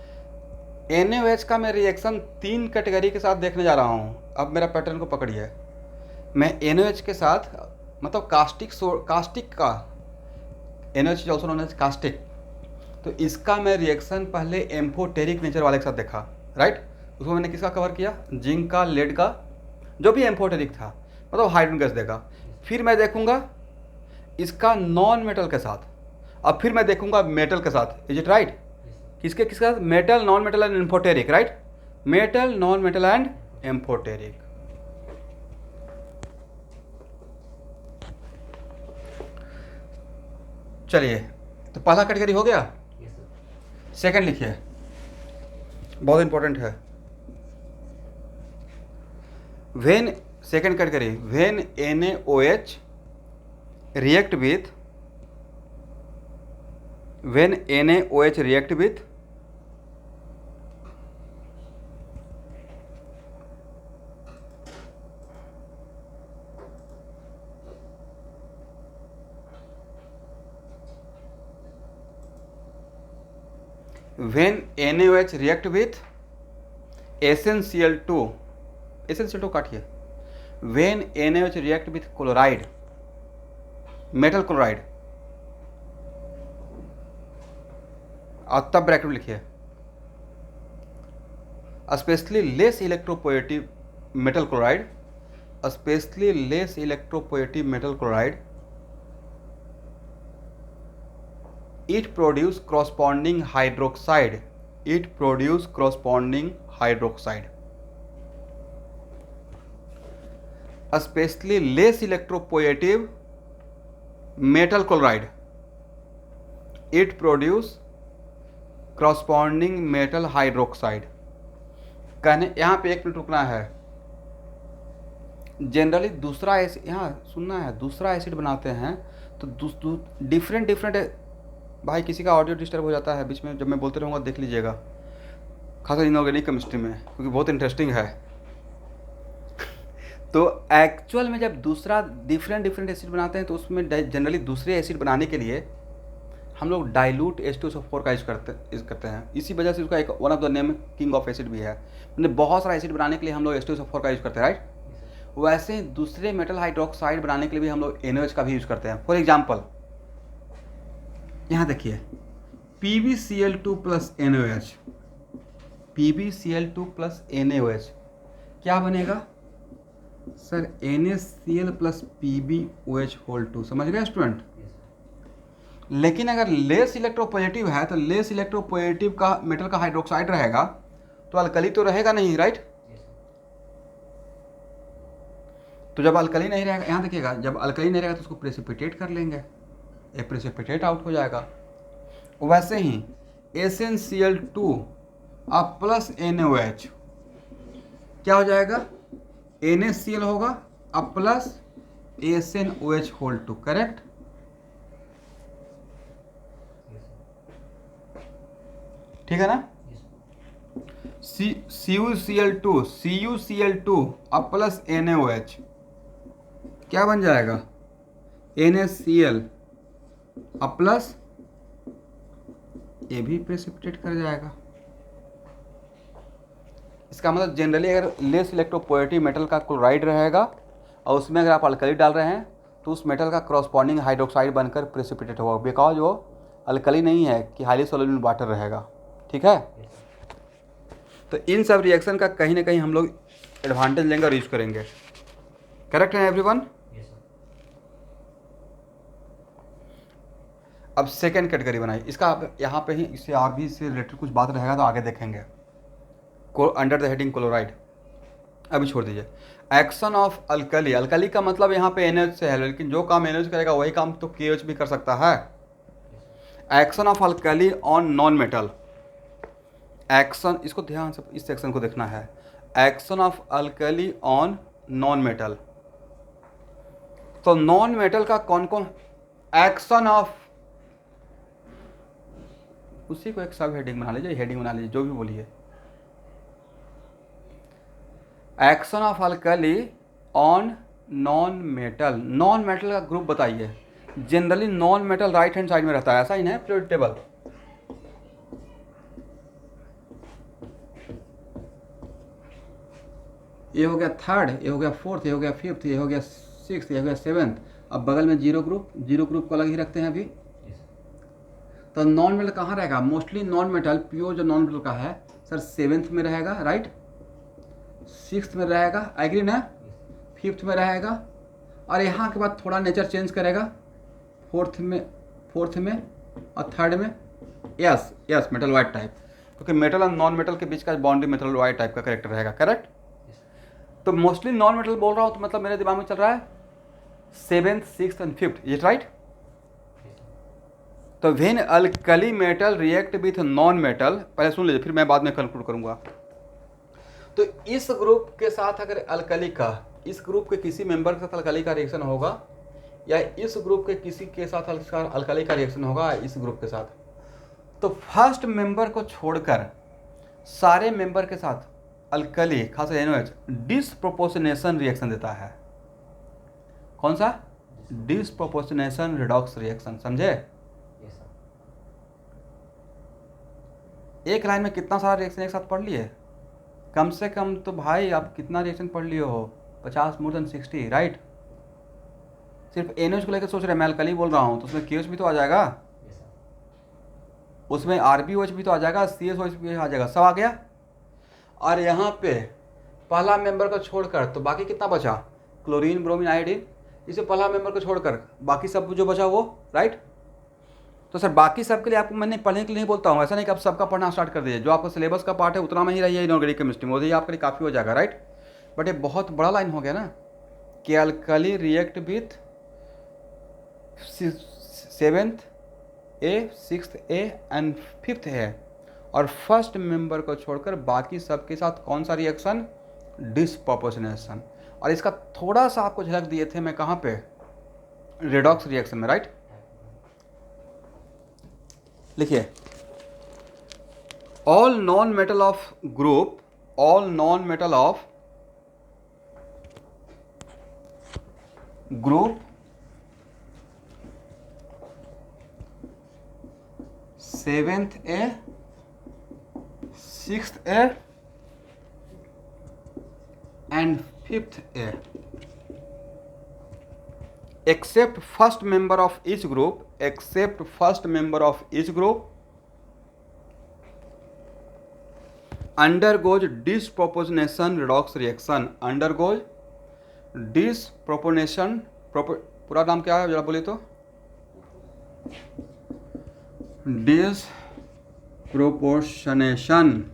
NaOH का मैं रिएक्शन 3 कैटेगरी के साथ देखने जा रहा हूँ। अब मेरा पैटर्न को पकड़िए, मैं NaOH के साथ मतलब कास्टिक का NaOH is also known as caustic, तो इसका मैं रिएक्शन पहले एम्फोटेरिक नेचर वाले के साथ देखा, राइट। उसको मैंने किसका कवर किया? जिंक का, लेड का, जो भी एम्फोटेरिक था, मतलब हाइड्रोजन गैस देगा। फिर मैं देखूंगा इसका नॉन मेटल के साथ, अब फिर मैं देखूंगा मेटल के साथ, इज इट राइट? किसके किसके साथ? Metal, non metal and amphoteric, right. Metal, non metal and amphoteric. चलिए, तो पहला कैटेगरी हो गया। सेकंड लिखिए, बहुत इंपॉर्टेंट है। When, second category, when NaOH react with, when NaOH react with when NaOH react with SnCl2, SnCl2 काटिए, when NaOH react with chloride, metal chloride, और तब ब्रैकेट में लिखिए specially less electropositive metal chloride, specially less electropositive metal chloride, it produce corresponding hydroxide, it produce corresponding hydroxide, especially less electropoietic metal chloride, it produce corresponding metal hydroxide। कहने यहाँ पे 1 मिनट रुकना है। जनरली दूसरा एसिड, यहाँ सुनना है, दूसरा एसिड बनाते हैं तो डिफरेंट भाई किसी का ऑडियो डिस्टर्ब हो जाता है बीच में, जब मैं बोलते रहूँगा देख लीजिएगा, खासकर इनऑर्गेनिक केमिस्ट्री में, क्योंकि बहुत इंटरेस्टिंग है। तो एक्चुअल में जब दूसरा डिफरेंट एसिड बनाते हैं तो उसमें जनरली दूसरे एसिड बनाने के लिए हम लोग डाइल्यूट H2SO4 का यूज़ करते हैं। इसी वजह से उसका एक one of the name king of acid भी है। मतलब बहुत सारा एसिड बनाने के लिए हम लोग H2SO4 का यूज़ करते हैं, राइट। वैसे दूसरे मेटल हाइड्रोक्साइड बनाने के लिए भी हम लोग NaOH का भी यूज़ करते हैं। फॉर एग्जाम्पल यहाँ देखिए PbCl2 plus NaOH, PbCl2 plus NaOH क्या बनेगा sir? NaCl plus PbOH whole 2। समझ गए स्टूडेंट? लेकिन अगर लेस इलेक्ट्रोपॉजिटिव है तो लेस इलेक्ट्रोपॉजिटिव का मेटल का हाइड्रोक्साइड रहेगा तो अल्कली तो रहेगा नहीं, राइट। तो जब अल्कली नहीं रहेगा, यहाँ देखिएगा, जब अल्कली नहीं रहेगा तो उसको प्रेसिपिटेट कर लेंगे, ये प्रेसिपिटेट आउट हो जाएगा। वैसे ही SnCl2 अब प्लस NaOH क्या हो जाएगा? NaCl होगा अब प्लस SnOH होल 2, करेक्ट। ठीक है ना? CuCl2 अब प्लस NaOH क्या बन जाएगा? NaCl अब प्लस, ये भी प्रेसिपिटेट कर जाएगा। इसका मतलब जनरली अगर लेस इलेक्ट्रोपॉजिटिव मेटल का क्लोराइड रहेगा और उसमें अगर आप अल्कली डाल रहे हैं तो उस मेटल का क्रॉसपॉन्डिंग हाइड्रोक्साइड बनकर प्रेसिपिटेट होगा, बिकॉज वो अल्कली नहीं है कि हाईली सोल्यूबल वाटर रहेगा। ठीक है? तो इन सब रिएक्शन का कहीं ना कहीं हम लोग एडवांटेज लेंगे और यूज करेंगे। करेक्ट है एवरीवन? अब सेकेंड कैटेगरी बनाई, इसका आप यहाँ पे ही इससे और भी इससे रिलेटेड कुछ बात रहेगा तो आगे देखेंगे, अंडर द हेडिंग क्लोराइड। अभी छोड़ दीजिए। एक्शन ऑफ अल्कली, अल्कली का मतलब यहाँ पे NaOH से है, लेकिन जो काम NaOH करेगा वही काम तो KOH भी कर सकता है। Action of alkali on non metal, action, इसको ध्यान से इस सेक्शन को देखना है। Action of alkali on non metal, तो नॉन मेटल का कौन कौन एक्शन ऑफ, उसी को एक सब हेडिंग बना लीजिए, हेडिंग बना लीजिए, जो भी बोलिए। Action of alkali on non metal, non metal का ग्रुप बताइए। Generally non metal right hand side में रहता है, ऐसा ही ना पीरियोडिक टेबल। ये हो गया थर्ड, ये हो गया फोर्थ, ये हो गया फिफ्थ, ये हो गया सिक्स्थ, ये हो गया सेवेंथ। अब बगल में जीरो ग्रुप को अलग ही रखते हैं अभी। तो नॉन मेटल कहाँ रहेगा? मोस्टली नॉन मेटल, प्योर जो नॉन मेटल का है सर सेवेंथ में रहेगा, राइट। सिक्स्थ में रहेगा, एग्री ना। फिफ्थ में रहेगा, और यहाँ के बाद थोड़ा नेचर चेंज करेगा, फोर्थ में और थर्ड में। यस मेटल वाइट टाइप, क्योंकि मेटल और नॉन मेटल के बीच का बाउंड्री मेटल वाइट टाइप का करेक्टर रहेगा, करेक्ट। तो मोस्टली नॉन मेटल बोल रहा हूँ तो मतलब मेरे दिमाग में चल रहा है सेवेंथ, सिक्स्थ एंड फिफ्थ, ये राइट। तो when alkali metal react with non metal, पहले सुन लीजिए फिर मैं बाद में कंक्लूड करूंगा। तो इस ग्रुप के साथ अगर अल्कली का, इस ग्रुप के किसी मेंबर के साथ अल्कली का रिएक्शन होगा, या इस ग्रुप के किसी के साथ अल्कली का रिएक्शन होगा इस ग्रुप के साथ, तो फर्स्ट मेंबर को छोड़कर सारे मेंबर के साथ अल्कली खास NaOH डिसप्रोपोर्शनेशन रिएक्शन देता है। कौन सा? डिसप्रोपोर्शनेशन रिडॉक्स रिएक्शन, समझे? एक लाइन में कितना सारा रिएक्शन एक साथ पढ़ लिए? कम से कम तो भाई आप कितना रिएक्शन पढ़ लिए हो? 50 मोर देन 60, राइट। सिर्फ NaOH को लेकर सोच रहे हैं, मैं अल्कली बोल रहा हूँ तो उसमें KOH भी तो आ जाएगा, उसमें RbOH भी तो आ जाएगा, CSOH भी आ जाएगा, सब आ गया। और यहाँ पे पहला मेंबर को छोड़कर तो बाकी कितना बचा? Chlorine, bromine, iodine. इसे पहला मेंबर को छोड़कर बाकी सब जो बचा वो, राइट। तो सर बाकी सब के लिए आपको मैंने पढ़ने के लिए नहीं बोलता हूँ, ऐसा नहीं कि आप सबका पढ़ना स्टार्ट कर दीजिए। जो आपका सिलेबस का पार्ट है उतना में ही रहिए इनऑर्गेनिक केमिस्ट्री में, वो आपके लिए काफ़ी हो जाएगा, राइट। बट ये बहुत बड़ा लाइन हो गया ना कि alkali react with seventh A, sixth A and fifth है, और फर्स्ट मेंबर को छोड़कर बाकी सब के साथ कौन सा रिएक्शन? डिसप्रोपोर्शनेशन। और इसका थोड़ा सा आपको झलक दिए थे मैं कहाँ पे? रेडॉक्स रिएक्शन में, राइट। लिखिए, all non metal of group, all non metal of group 7th A 6th A and 5th A except first member of each group undergoes disproportionation redox reaction पूरा नाम क्या है जरा बोलिए तो डिसप्रोपोर्शनेशन,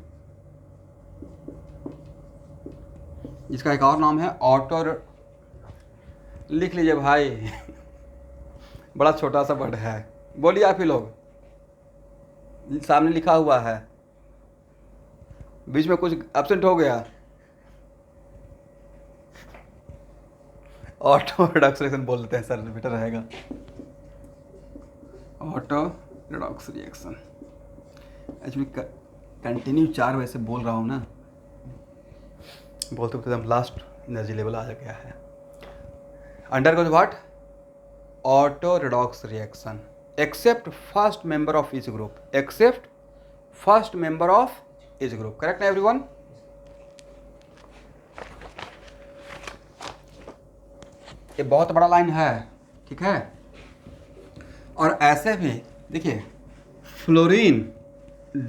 इसका एक और नाम है ऑटो, लिख लीजिए भाई बड़ा छोटा सा वर्ड है, बोलिए आप ही लोग, सामने लिखा हुआ है, बीच में कुछ एब्सेंट हो गया। ऑटो रिडॉक्स रिएक्शन बोलते हैं सर, बेटर रहेगा auto redox reaction. Actually continue 4 बजे से बोल रहा हूँ ना, बोलते एकदम लास्ट एनर्जी लेवल आ गया है। Undergoes what? Auto redox reaction accept first member of each group, correct ना एवरीवन? ये बहुत बड़ा लाइन है, ठीक है। और ऐसे भी देखिए fluorine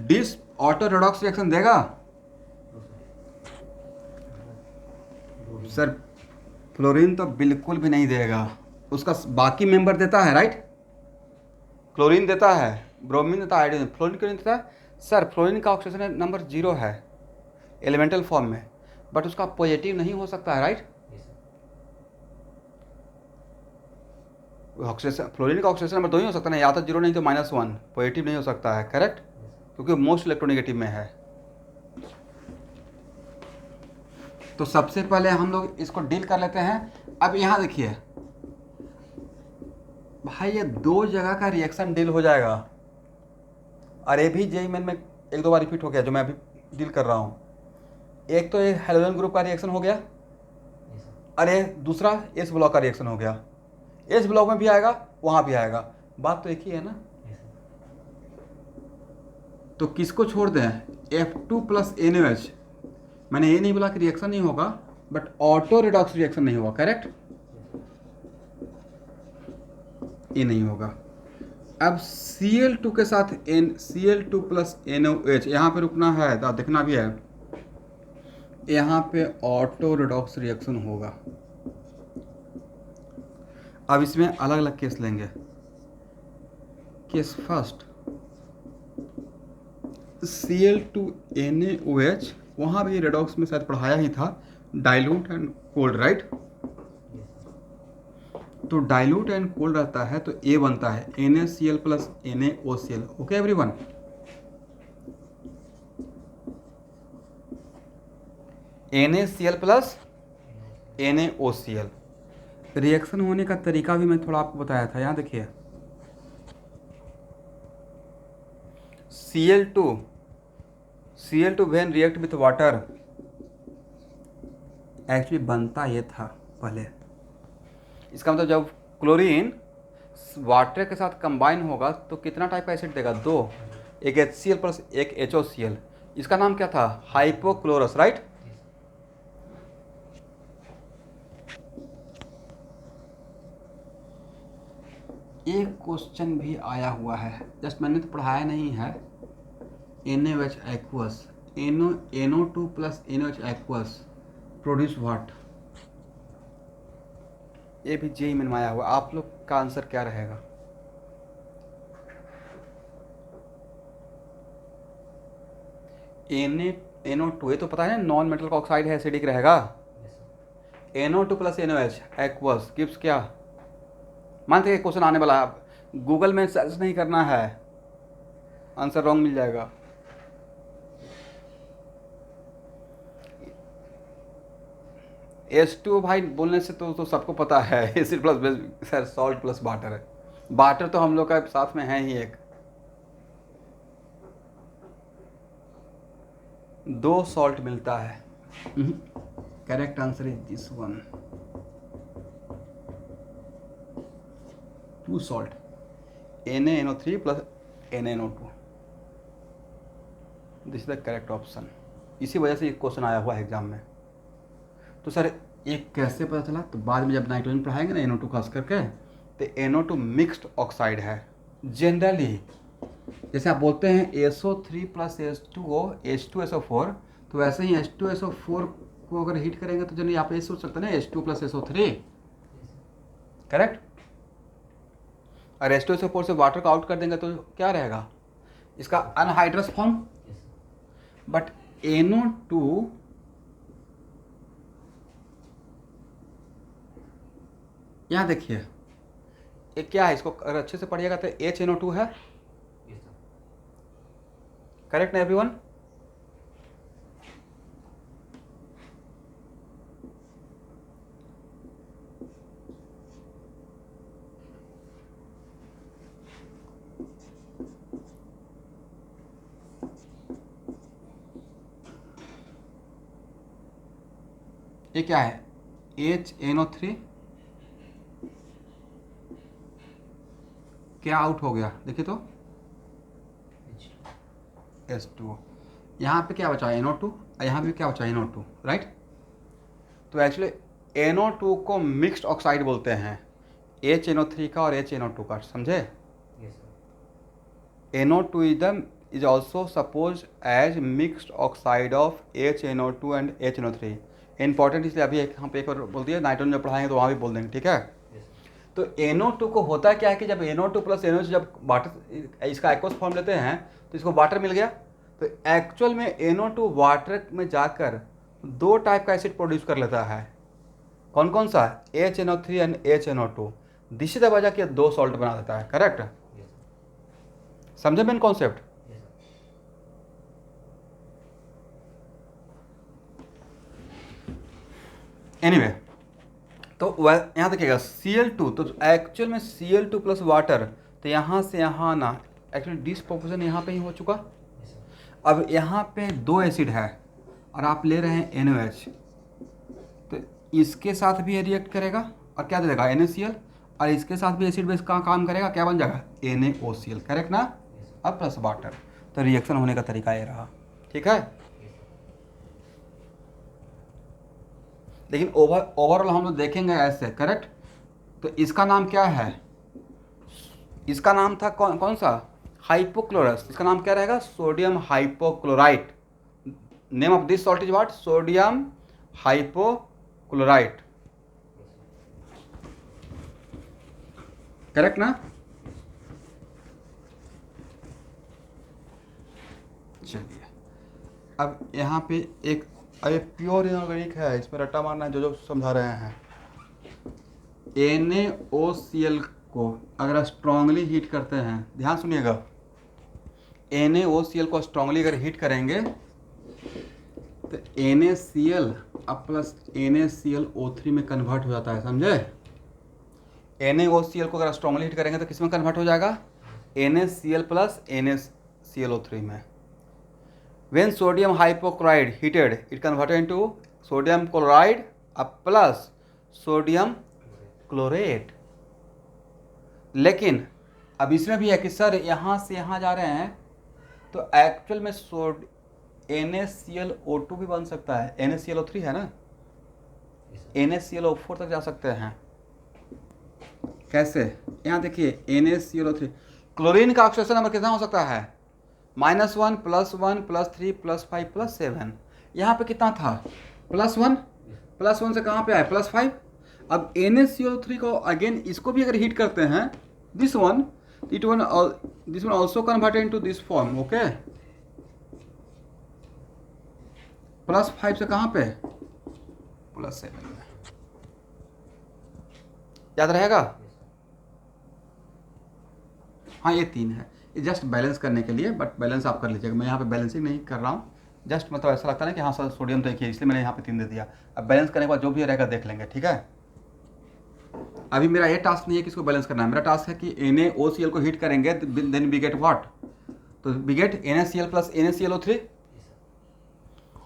dis auto redox reaction देगा सर? फ्लोरीन तो बिल्कुल भी नहीं देगा, उसका बाकी मेंबर देता है, राइट? क्लोरीन देता है, ब्रोमीन देता है, हाइड्रोजन, फ्लोरीन क्यों नहीं देता है सर? फ्लोरीन का ऑक्सीजन नंबर 0 है एलिमेंटल फॉर्म में, बट उसका पॉजिटिव नहीं हो सकता है, राइट? ऑक्सीजन, फ्लोरीन का ऑक्सीजन नंबर 2 ही हो सकता है, या तो 0 नहीं तो -1, पॉजिटिव नहीं हो सकता है, करेक्ट? क्योंकि मोस्ट इलेक्ट्रोनेगेटिव में है। तो सबसे पहले हम लोग इसको डील कर लेते हैं। अब यहाँ देखिए भाई, ये 2 जगह का रिएक्शन डील हो जाएगा, और ये भी जेई मेन में 1-2 बार रिपीट हो गया जो मैं अभी डील कर रहा हूँ। एक तो ये हेलोजन ग्रुप का रिएक्शन हो गया, और ये दूसरा एस ब्लॉक का रिएक्शन हो गया। एस ब्लॉक में भी आएगा, वहाँ भी आएगा, बात तो एक ही है ना। तो किसको छोड़ दें? F2 + NaOH। मैंने ये नहीं बोला कि रिएक्शन नहीं होगा, बट ऑटो रिडॉक्स रिएक्शन नहीं होगा, करेक्ट? ये नहीं होगा। अब Cl2 के साथ Cl2 + NaOH, यहाँ पे रुकना है, देखना भी है, यहाँ पे ऑटो रिडॉक्स रिएक्शन होगा। अब इसमें अलग अलग केस लेंगे। केस फर्स्ट, Cl2NaOH, वहाँ भी रेडॉक्स में शायद पढ़ाया ही था, डाइल्यूट एंड कोल्ड, राइट? तो डाइल्यूट एंड कोल्ड रहता है तो A बनता है NaCl + NaOCl, okay everyone? NaCl + NaOCl। Reaction होने का तरीका भी मैं थोड़ा आपको बताया था, यहाँ देखिए Cl2 when react with water, actually बनता ये था पहले। इसका मतलब जब क्लोरीन वाटर के साथ कंबाइन होगा तो कितना टाइप का एसिड देगा? 2, एक HCl + एक HOCl। इसका नाम क्या था? Hypochlorous, right? एक क्वेश्चन भी आया हुआ है, जस्ट मैंने तो पढ़ाया नहीं है। NaOH aqueous, NO2 + NaOH aqueous produce what? ये भी जेई में आया हुआ, आप लोग का आंसर क्या रहेगा? NO2, ये तो पता है ना, नॉन मेटल का ऑक्साइड है, एसिडिक रहेगा। NO2 + NaOH aqueous गिव्स क्या? मानते हैं क्वेश्चन आने वाला है, गूगल में सर्च नहीं करना है, आंसर रॉन्ग मिल जाएगा। H2 भाई बोलने से तो सबको पता है, acid plus base sir, salt plus water है। वाटर तो हम लोग का साथ में है ही एक, 2 सॉल्ट मिलता है। Correct answer is this one. 2 salt NaNO3 plus NaNO2, this is the correct option. इसी वजह से ये क्वेश्चन आया हुआ है एग्जाम में। तो सर ये कैसे पता चला? तो बाद में जब नाइट्रोजन पढ़ाएंगे ना NO2 खास करके, तो NO2 मिक्स्ड ऑक्साइड है जनरली। जैसे आप बोलते हैं SO3 प्लस H2O H2SO4, तो वैसे ही H2SO4 को अगर हीट करेंगे तो जनरली आप ये सोच सकते हैं ना H2 प्लस SO3, करेक्ट। और H2SO4 से वाटर को आउट कर देंगे तो क्या रहेगा? इसका अनहाइड्रस फॉर्म। बट NO2 यहाँ देखिए ये क्या है, इसको अगर अच्छे से पढ़िएगा तो HNO2 है, करेक्ट ना एवरीवन? ये क्या है? HNO3 क्या आउट हो गया? देखिए तो H2O, यहाँ पे क्या बचा? NO2, और यहाँ पे क्या बचा? NO2, right. तो एक्चुअली NO2 को मिक्स्ड ऑक्साइड बोलते हैं, HNO3 का और HNO2 का, समझे? NO2 is also supposed as mixed oxide of HNO2 and HNO3। Important इसलिए अभी यहाँ पे एक बार बोल दिया, नाइट्रोजन जब पढ़ाएंगे तो वहाँ भी बोल देंगे, ठीक है। तो NO2 को होता क्या है कि जब NO2 प्लस NO2 जब वाटर इसका एक्वस फॉर्म लेते हैं तो इसको वाटर मिल गया, तो एक्चुअल में NO2 वाटर में जाकर 2 टाइप का एसिड प्रोड्यूस कर लेता है। कौन कौन सा? HNO3 and HNO2। This is the वजह कि 2 सॉल्ट बना देता है, करेक्ट। समझे मेन कॉन्सेप्ट? एनीवे, तो यहाँ देखिएगा Cl2, तो एक्चुअल में Cl2 प्लस वाटर, तो यहाँ से यहाँ आना एक्चुअली डिस्प्रोपोर्शन यहाँ पे ही हो चुका। अब यहाँ पे 2 एसिड है और आप ले रहे हैं NaOH, तो इसके साथ भी ये रिएक्ट करेगा और क्या दे देगा? NaCl, और इसके साथ भी एसिड बेस का काम करेगा, क्या बन जाएगा? NaOCl, करेक्ट ना। अब प्लस वाटर, तो रिएक्शन होने का तरीका ये रहा, ठीक है। लेकिन ओवरऑल हम लोग देखेंगे ऐसे, करेक्ट। तो इसका नाम क्या है? इसका नाम था कौन सा? हाइपोक्लोरस। इसका नाम क्या रहेगा? Sodium hypochlorite. Name of this salt is what? Sodium hypochlorite, correct ना। चलिए अब यहाँ पे एक प्योर इनऑर्गेनिक है, इसमें रट्टा मारना है जो समझा रहे हैं। NaOCl को अगर स्ट्रांगली हीट करते हैं, ध्यान सुनिएगा, NaOCl को स्ट्रांगली अगर हीट करेंगे तो NaCl अब प्लस NaClO3 में कन्वर्ट हो जाता है, समझे। NaOCl को अगर स्ट्रांगली हीट करेंगे तो किस में कन्वर्ट हो जाएगा? NaCl प्लस NaClO3 में। When sodium hypochlorite heated, it converted into sodium chloride plus sodium chlorate। लेकिन अब इसमें भी है कि सर यहाँ से यहाँ जा रहे हैं तो एक्चुअल में NaClO2 भी बन सकता है। NaClO3 है ना, NaClO4 तक जा सकते हैं। कैसे? यहाँ देखिए NaClO3, क्लोरीन का ऑक्सीडेशन नंबर कितना हो सकता है? -1 +1 +3 +5 +7। यहाँ पे कितना था? +1, +1 से कहाँ पे आए? +5। अब NaClO3 को अगेन इसको भी अगर हीट करते हैं, this one also converted into this form, okay. +5 से कहाँ पे? +7 में। याद रहेगा? हाँ ये 3 है, ये जस्ट बैलेंस करने के लिए, बट बैलेंस आप कर लीजिएगा। मैं यहाँ पे बैलेंसिंग नहीं कर रहा हूँ, जस्ट मतलब ऐसा लगता है ना कि हाँ सर सोडियम तो एक ही है, इसलिए मैंने यहाँ पे 3 दे दिया। अब बैलेंस करने के बाद जो भी रहेगा देख लेंगे, ठीक है। अभी मेरा ये टास्क नहीं है कि इसको बैलेंस करना है, मेरा टास्क है कि NaOCl को हीट करेंगे देन वी गेट व्हाट? तो we get NaCl plus NaClO3।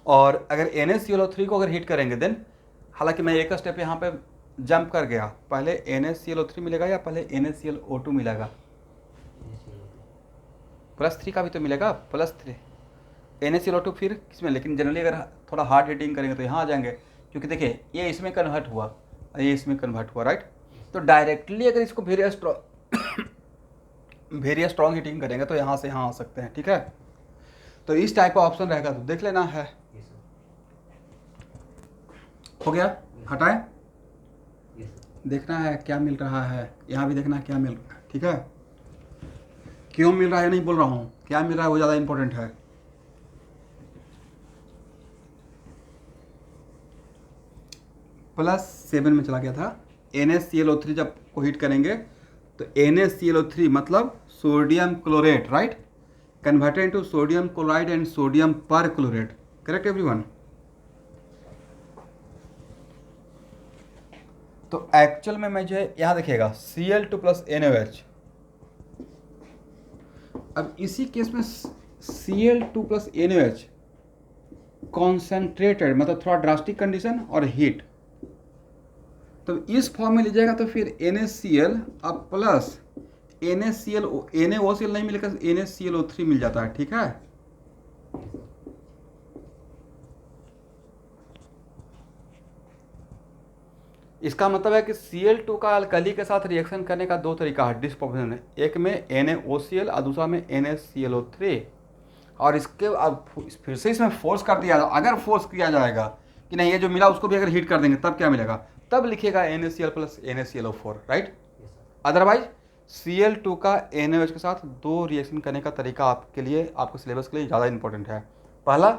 और अगर NaClO3 को अगर हीट करेंगे देन, हालांकि मैं एक स्टेप यहाँ पे जंप कर गया, पहले NaClO3 मिलेगा या पहले NaClO2 मिलेगा? +3 का भी तो मिलेगा, +3 NaClO2 फिर किसमें, लेकिन जनरली अगर थोड़ा हार्ड हीटिंग करेंगे तो यहाँ आ जाएंगे, क्योंकि देखिए ये इसमें कन्वर्ट हुआ, ये इसमें कन्वर्ट हुआ, राइट। तो डायरेक्टली अगर इसको वेरी स्ट्रॉन्ग हीटिंग करेंगे तो यहाँ से यहाँ आ सकते हैं, ठीक है। तो इस टाइप का ऑप्शन रहेगा, तो देख लेना है। हो गया, हटाएं, देखना है क्या मिल रहा है, यहाँ भी देखना है क्या मिल रहा है, ठीक है। क्यों मिल रहा है नहीं बोल रहा हूँ, क्या मिल रहा है वो ज़्यादा इंपॉर्टेंट है। +7 में चला गया था। NaClO3 जब को हीट करेंगे तो NaClO3 मतलब sodium chlorate, right, converted into sodium chloride and sodium perchlorate, correct everyone. तो एक्चुअल में मैं जो है यहाँ देखिएगा Cl2 + NaOH। अब इसी केस में Cl2 + NaOH कॉन्सेंट्रेटेड मतलब थोड़ा ड्रास्टिक कंडीशन और हीट, तो इस फॉर्म में लीजिएगा तो फिर NaCl अब प्लस NaOCl नहीं मिलेगा, NaClO3 मिल जाता है, ठीक है। इसका मतलब है कि Cl2 का अल्कली के साथ रिएक्शन करने का दो तरीका है, डिस्प्रोपोर्शनल है, एक में NaOCl और दूसरा में NaClO3। और इसके अब फिर से इसमें फोर्स कर दिया, अगर फोर्स किया जाएगा कि नहीं ये जो मिला उसको भी अगर हीट कर देंगे तब क्या मिलेगा, तब लिखिएगा NaCl + NaClO4, right. Otherwise Cl2 का NaOH के साथ दो रिएक्शन करने का तरीका आपके लिए, आपके सिलेबस के लिए ज़्यादा इंपॉर्टेंट है। पहला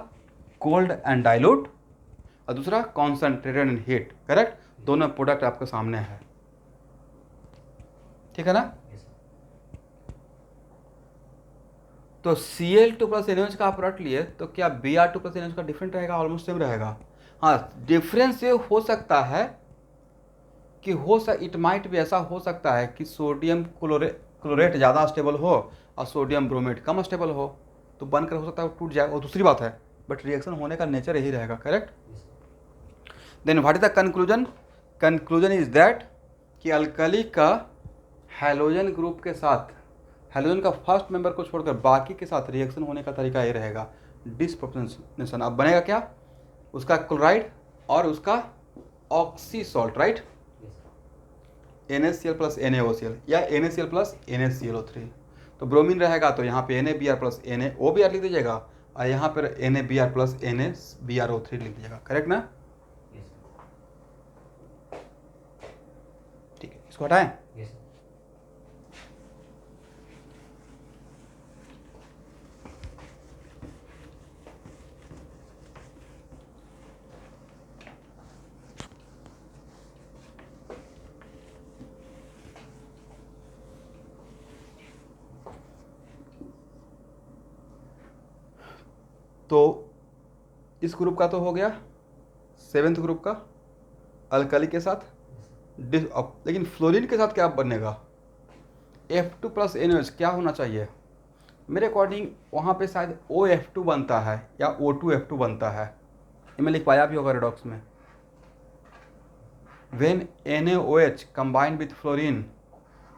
कोल्ड एंड डाइल्यूट और दूसरा कॉन्सेंट्रेटेड एंड हीट, करेक्ट। दोनों प्रोडक्ट आपके सामने है, ठीक है ना। तो Cl2 + NaOH का आप प्रोडक्ट लिए तो क्या Br2 + NaOH का डिफरेंट रहेगा, ऑलमोस्ट सेम रहेगा। हाँ, डिफरेंस ये हो सकता है कि इट माइट भी ऐसा हो सकता है कि सोडियम क्लोरेट ज़्यादा स्टेबल हो और सोडियम ब्रोमेट कम स्टेबल हो, तो बनकर हो सकता है टूट जाए, वो दूसरी बात है, बट रिएक्शन होने का नेचर यही रहेगा, correct. Then what is the conclusion? Conclusion is that कि अल्कली का हैलोजन ग्रुप के साथ, हैलोजन का फर्स्ट मेंबर को छोड़कर बाकी के साथ रिएक्शन होने का तरीका ये रहेगा, डिस्प्रोपोर्शनेशन। अब बनेगा क्या, उसका क्लोराइड और उसका oxy salt, right, NaCl + NaOCl या NaCl + NaClO3। तो ब्रोमीन रहेगा तो यहाँ पे NaBr + NaOBr लिख दीजिएगा और यहाँ पर NaBr + NaBrO3 लिख दीजिएगा, करेक्ट ना। ठीक है, इसको हटाएं। तो इस ग्रुप का तो हो गया, 7th ग्रुप का अल्कली के साथ लेकिन फ्लोरीन के साथ क्या बनेगा, F2 + NaOH क्या होना चाहिए मेरे अकॉर्डिंग, वहाँ पे शायद OF2 बनता है या O2F2 बनता है, ये मैं लिख पाया भी होगा रिडॉक्स में। When NaOH combined with fluorine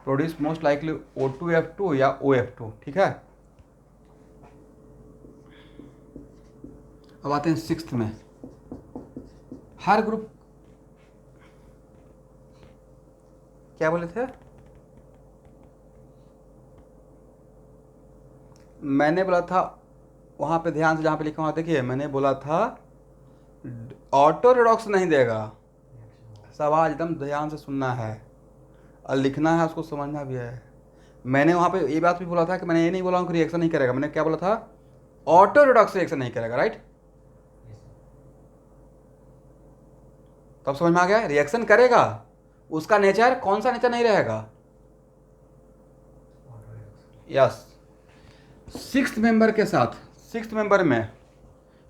produce most likely O2F2 या OF2, ठीक है। अब आते हैं 6th में, हर ग्रुप क्या बोले थे, मैंने बोला था वहाँ पे ध्यान से जहाँ पे लिखा हुआ देखिए, मैंने बोला था ऑटो रिडॉक्स नहीं देगा, सवाल एकदम ध्यान से सुनना है और लिखना है, उसको समझना भी है। मैंने वहाँ पे ये बात भी बोला था कि मैंने ये नहीं बोला हूँ कि रिएक्शन नहीं करेगा, मैंने क्या बोला था, ऑटो रिडॉक्स रिएक्शन नहीं करेगा, राइट। तब समझ में आ गया, रिएक्शन करेगा, उसका नेचर कौन सा नेचर नहीं रहेगा, यस। 6th मेंबर के साथ, 6th मेंबर में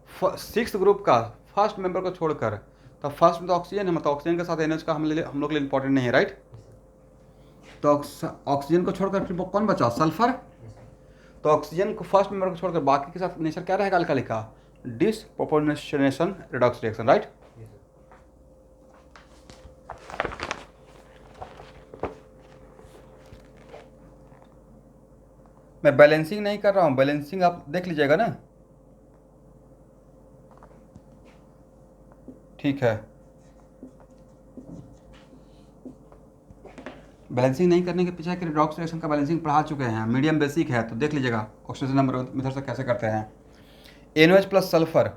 6th ग्रुप का फर्स्ट मेंबर को छोड़कर, तो फर्स्ट में तो ऑक्सीजन है, मतलब ऑक्सीजन के साथ NH का हम लोग के लिए इंपॉर्टेंट नहीं है, राइट। तो ऑक्सीजन को छोड़कर फिर कौन बचा, सल्फर। तो ऑक्सीजन को फर्स्ट मेंबर को छोड़कर बाकी के साथ नेचर क्या रहेगा अल्कली का, डिस्प्रोपोर्शनेशन रिडॉक्स रिएक्शन, राइट। मैं बैलेंसिंग नहीं कर रहा हूँ, बैलेंसिंग आप देख लीजिएगा ना। ठीक है, बैलेंसिंग नहीं करने के पीछे कि रिडॉक्स रिएक्शन का बैलेंसिंग पढ़ा चुके हैं, मीडियम बेसिक है, तो देख लीजिएगा ऑक्सीजन नंबर मेथड से कैसे करते हैं। NOH प्लस सल्फर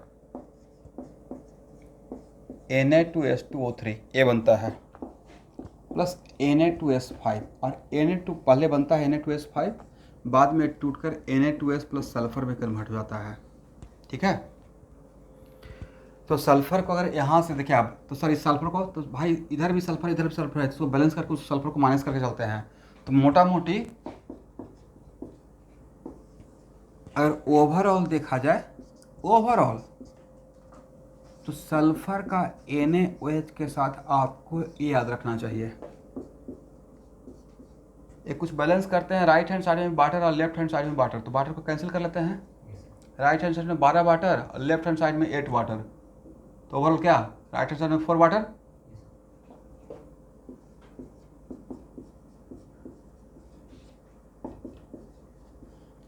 Na2H2O3 ये बनता है, प्लस Na2S5, और Na2 पहले बनता है Na2S5, बाद में टूटकर Na2S प्लस सल्फर में कन्वर्ट हो जाता है। ठीक है, तो सल्फर को अगर यहाँ से देखिए आप, तो सर इस सल्फर को, तो भाई इधर भी सल्फर इधर भी सल्फर है, तो बैलेंस करके उस सल्फर को माइनस करके चलते हैं। तो मोटा मोटी अगर ओवरऑल देखा जाए, ओवरऑल तो सल्फर का NaOH के साथ आपको ये याद रखना चाहिए, एक कुछ बैलेंस करते हैं, राइट हैंड साइड में वाटर और लेफ्ट हैंड साइड में वाटर, तो वाटर को कैंसिल कर लेते हैं, राइट हैंड साइड में 12 वाटर और लेफ्ट हैंड साइड में 8 वाटर, तो ओवरऑल क्या, राइट हैंड साइड में 4 वाटर।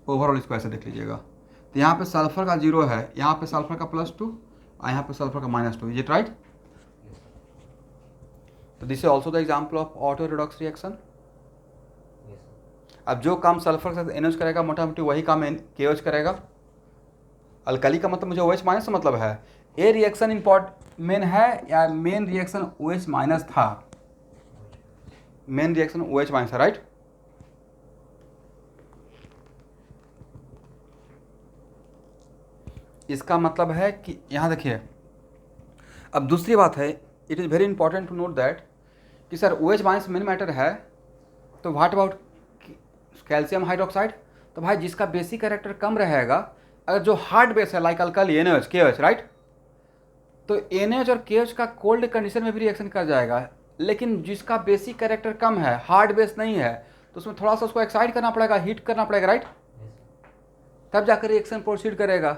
ओवरऑल इसको ऐसे देख लीजिएगा, तो यहाँ पे सल्फर का 0 है, यहाँ पे सल्फर का +2 और यहाँ पे सल्फर का -2, इज इट राइट? तो this is also the example of auto redox reaction. अब जो काम सल्फर के साथ NH करेगा मोटा मोटी वही काम KOH करेगा। अल्कली का मतलब मुझे OH माइनस से मतलब है, ये रिएक्शन इम्पोर्ट मेन है या मेन रिएक्शन OH माइनस था? मेन रिएक्शन OH माइनस है, राइट? इसका मतलब है कि यहाँ देखिए, अब दूसरी बात है, it is very important to note that कि sir OH minus main matter है, तो व्हाट अबाउट कैल्शियम हाइड्रोक्साइड? तो भाई जिसका बेसिक कैरेक्टर कम रहेगा, अगर जो हार्ड बेस है like alkali NaOH KOH, right, तो NaOH और KOH का कोल्ड कंडीशन में भी रिएक्शन कर जाएगा, लेकिन जिसका बेसिक कैरेक्टर कम है, हार्ड बेस नहीं है, तो उसमें थोड़ा सा उसको एक्साइट करना पड़ेगा, हीट करना पड़ेगा, राइट, तब जाकर रिएक्शन प्रोसीड करेगा।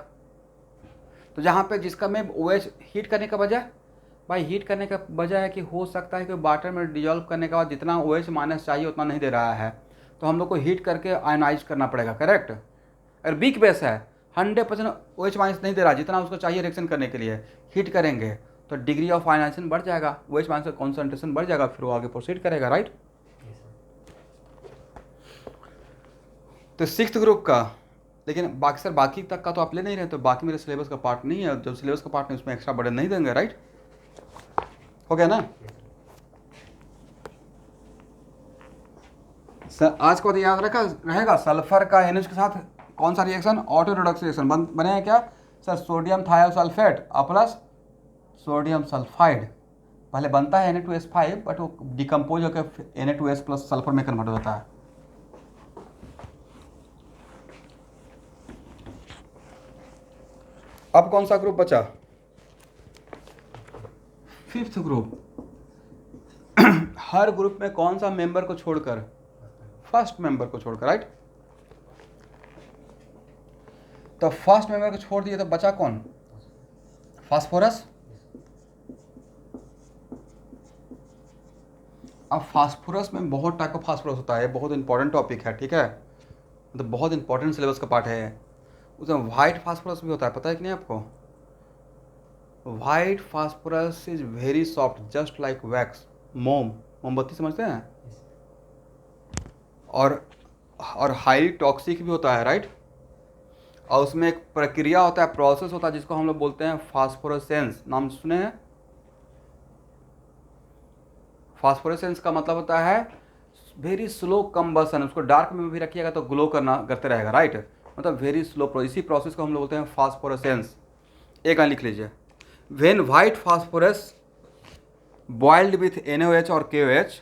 तो जहाँ पे जिसका में OH हीट करने का वजह, भाई हीट करने का वजह है कि हो सकता है कि वाटर में डिजॉल्व करने के बाद जितना OH माइनस चाहिए उतना नहीं दे रहा है, तो हम लोग को हीट करके आयनाइज करना पड़ेगा, करेक्ट। अगर वीक बेस है, 100% OH माइनस नहीं दे रहा जितना उसको चाहिए रिएक्शन करने के लिए, हीट करेंगे तो डिग्री ऑफ आयनाइजेशन बढ़ जाएगा, OH माइनस का कॉन्सेंट्रेशन बढ़ जाएगा, फिर वो आगे प्रोसीड करेगा, राइट। तो 6th ग्रुप का, लेकिन बाकी सर बाकी तक का तो आप ले नहीं रहे, तो बाकी मेरे सिलेबस का पार्ट नहीं है, जो सिलेबस का पार्ट नहीं उसमें एक्स्ट्रा बर्डन नहीं देंगे, राइट, हो गया ना। सर आज को तो याद रखा रहेगा, सल्फर का NH के साथ कौन सा रिएक्शन, ऑटो रिडॉक्स रिएक्शन बनेगा क्या सर, सोडियम थायोसल्फेट और प्लस सोडियम सल्फाइड, पहले बनता है Na2S5 बट वो डिकम्पोज होकर Na2S प्लस सल्फर में कन्वर्ट हो जाता है। अब कौन सा ग्रुप बचा, 5th ग्रुप। हर ग्रुप में कौन सा मेंबर को छोड़कर, फर्स्ट मेंबर को छोड़कर, राइट। तो फर्स्ट मेंबर को छोड़ दिए तो बचा कौन, फास्फोरस। अब फास्फोरस में बहुत टाइप का फास्फोरस होता है, बहुत इंपॉर्टेंट टॉपिक है, ठीक है, मतलब बहुत इंपॉर्टेंट सिलेबस का पार्ट है। उसमें वाइट फास्फोरस भी होता है, पता है कि नहीं आपको? White phosphorus is very soft just like wax, मोमबत्ती समझते हैं, और हाईली टॉक्सिक भी होता है, राइट। और उसमें एक प्रक्रिया होता है, प्रोसेस होता है, जिसको हम लोग बोलते हैं फास्फोरेसेंस, नाम सुने हैं? फास्फोरेसेंस का मतलब होता है वेरी स्लो कंबसन, उसको डार्क में भी रखिएगा तो ग्लो करते रहेगा, राइट, मतलब वेरी स्लो इसी प्रोसेस को हम लोग बोलते हैं फास्फोरेसेंस। एक लिख लीजिए, when white phosphorus boiled with NaOH और KOH,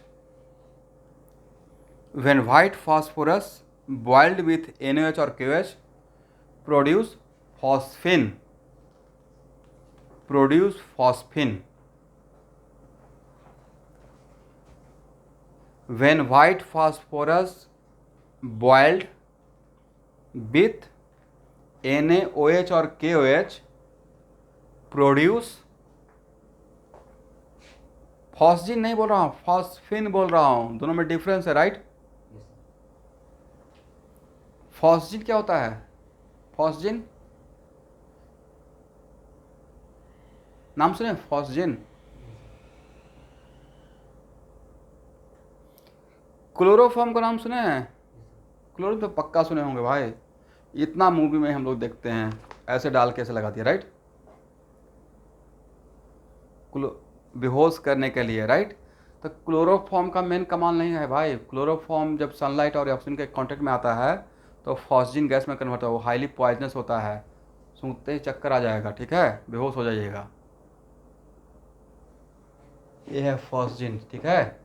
when white phosphorus boiled with NaOH or KOH produce phosphine, when white phosphorus boiled with NaOH और KOH प्रोड्यूस, फॉस्जिन नहीं बोल रहा हूँ, फॉस्फिन बोल रहा हूँ, दोनों में डिफरेंस है, राइट। फॉस्जिन क्या होता है? फॉस्जिन नाम सुने? फॉस्जिन। क्लोरोफॉर्म का नाम सुने हैं? क्लोरो तो पक्का सुने होंगे भाई, इतना मूवी में हम लोग देखते हैं, ऐसे डाल के ऐसे लगा दिया, राइट? बेहोश करने के लिए, राइट? तो क्लोरोफॉर्म का मेन कमाल नहीं है भाई, क्लोरोफॉर्म जब सनलाइट और ऑक्सीजन के कांटेक्ट में आता है तो फॉस्जिन गैस में कन्वर्ट होता है, वो हाईली पॉइजनस होता है, सूंघते ही चक्कर आ जाएगा, ठीक है, बेहोश हो जाइएगा। ये है फॉस्जिन, ठीक है,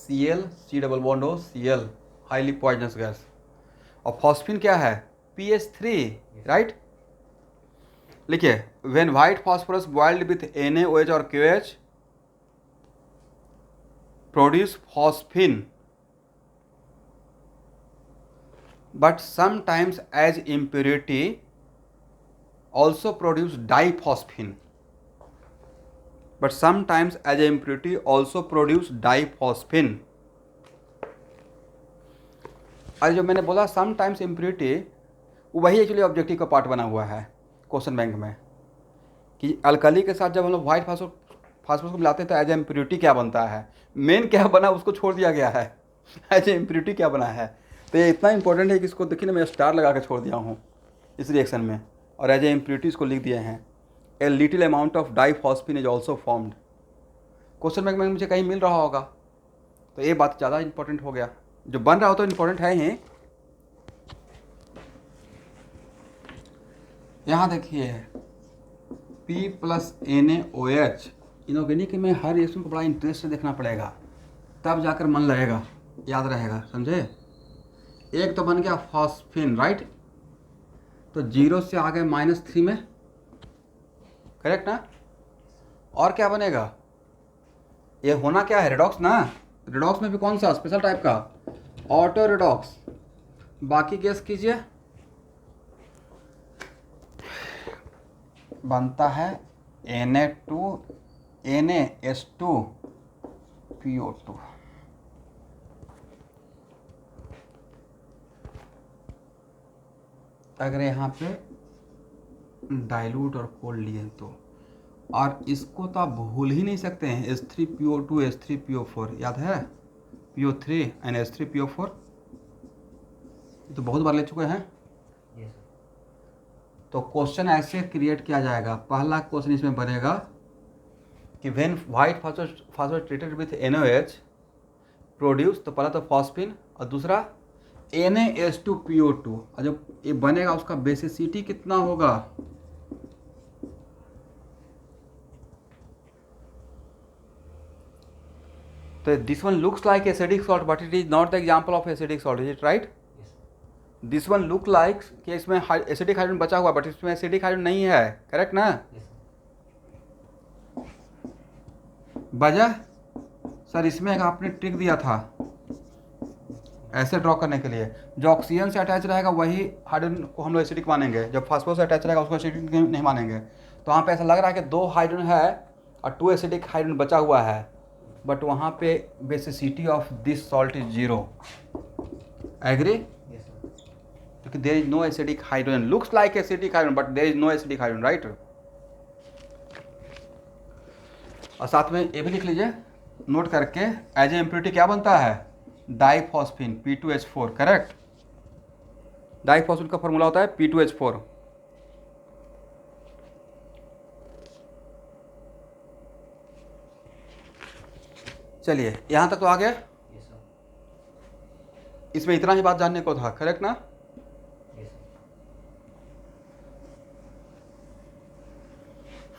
Cl C double bond O Cl, highly poisonous gas. और फॉस्फिन क्या है? PH3, right? लिखिए, when white phosphorus boiled with NaOH और KOH produce phosphine, but sometimes as impurity also produce diphosphine, but sometimes as impurity also produce diphosphine। आज जो मैंने बोला समटाइम्स इम्प्योरिटी, वही एक्चुअली ऑब्जेक्टिव का पार्ट बना हुआ है क्वेश्चन बैंक में, कि अल्कली के साथ जब हम लोग व्हाइट फास्फोरस को मिलाते हैं तो एज ए इम्प्योरिटी क्या बनता है, मेन क्या बना उसको छोड़ दिया गया है, एज ए इम्प्योरिटी क्या बना है। तो ये इतना इंपॉर्टेंट है कि इसको देखिए ना, मैं स्टार लगा के छोड़ दिया हूँ इस रिएक्शन में, और एज ए इम्प्योरिटी इसको लिख दिए हैं, a little amount of diphosphine is also formed. Question bank में मुझे कहीं मिल रहा होगा, तो ये बात ज़्यादा इंपॉर्टेंट हो गया, जो बन रहा हो तो इंपॉर्टेंट है ही। यहाँ देखिए P प्लस NaOH, इनऑर्गेनिक में हर रिएक्शन को बड़ा इंटरेस्ट से देखना पड़ेगा, तब जाकर मन लगेगा, याद रहेगा, समझे? एक तो बन गया फॉस्फिन, राइट? तो 0 से आ गए -3 में, करेक्ट ना? और क्या बनेगा? ये होना क्या है? रेडॉक्स ना। रेडॉक्स में भी कौन सा स्पेशल टाइप का? Auto redox. बाकी गेस कीजिए, बनता है NaS2PO2। अगर यहाँ पे डाइल्यूट और कोल्ड लिए तो, और इसको तो आप भूल ही नहीं सकते हैं, H3PO2 H3PO4, याद है? PO3 एंड H3PO4, ये तो बहुत बार ले चुके हैं। तो क्वेश्चन ऐसे क्रिएट किया जाएगा, पहला क्वेश्चन इसमें बनेगा कि when white phosphorus treated with NaOH produce, तो पहला तो फॉस्फिन, और दूसरा NaS2PO2, और जब ये बनेगा उसका बेसिसिटी कितना होगा? तो this one looks like acidic salt but it is not the example of acidic salt, is it right? This one look like कि इसमें एसिडिक हाइड्रोजन बचा हुआ, बट इसमें एसिडिक हाइड्रोजन नहीं है, करेक्ट ना? वजह सर इसमें एक आपने ट्रिक दिया था ऐसे ड्रॉ करने के लिए, जो ऑक्सीजन से अटैच रहेगा वही हाइड्रोजन को हम लोग एसिडिक मानेंगे, जब फास्फोरस से अटैच रहेगा उसको एसिडिक नहीं मानेंगे। तो वहाँ पे ऐसा लग रहा है कि 2 हाइड्रोजन है और 2 एसिडिक हाइड्रोजन बचा हुआ है, बट वहाँ पे basicity of this salt is 0। Agree? क्योंकि there is no acidic hydrogen, looks like acidic hydrogen but there is no acidic hydrogen, right? और साथ में ये भी लिख लीजिए नोट करके, एज ए इम्प्योरिटी क्या बनता है? डाइफॉस्फिन P2H4, करेक्ट? डाइफॉस्फिन का फॉर्मूला होता है P2H4। चलिए यहां तक तो आ गया, इसमें इतना ही बात जानने को था, करेक्ट ना?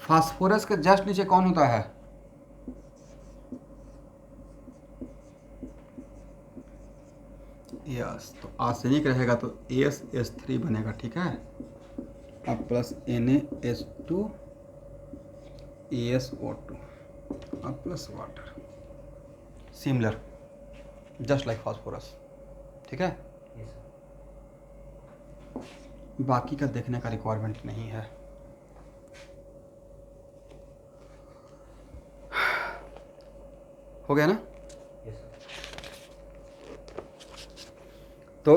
फास्फोरस के जस्ट नीचे कौन होता है? यस, तो आर्सेनिक रहेगा तो AsH3 बनेगा, ठीक है, अब प्लस NaH2 AsO2 और plus water, similar just like phosphorus, ठीक है? बाकी का देखने का रिक्वायरमेंट नहीं है। हो गया ना? तो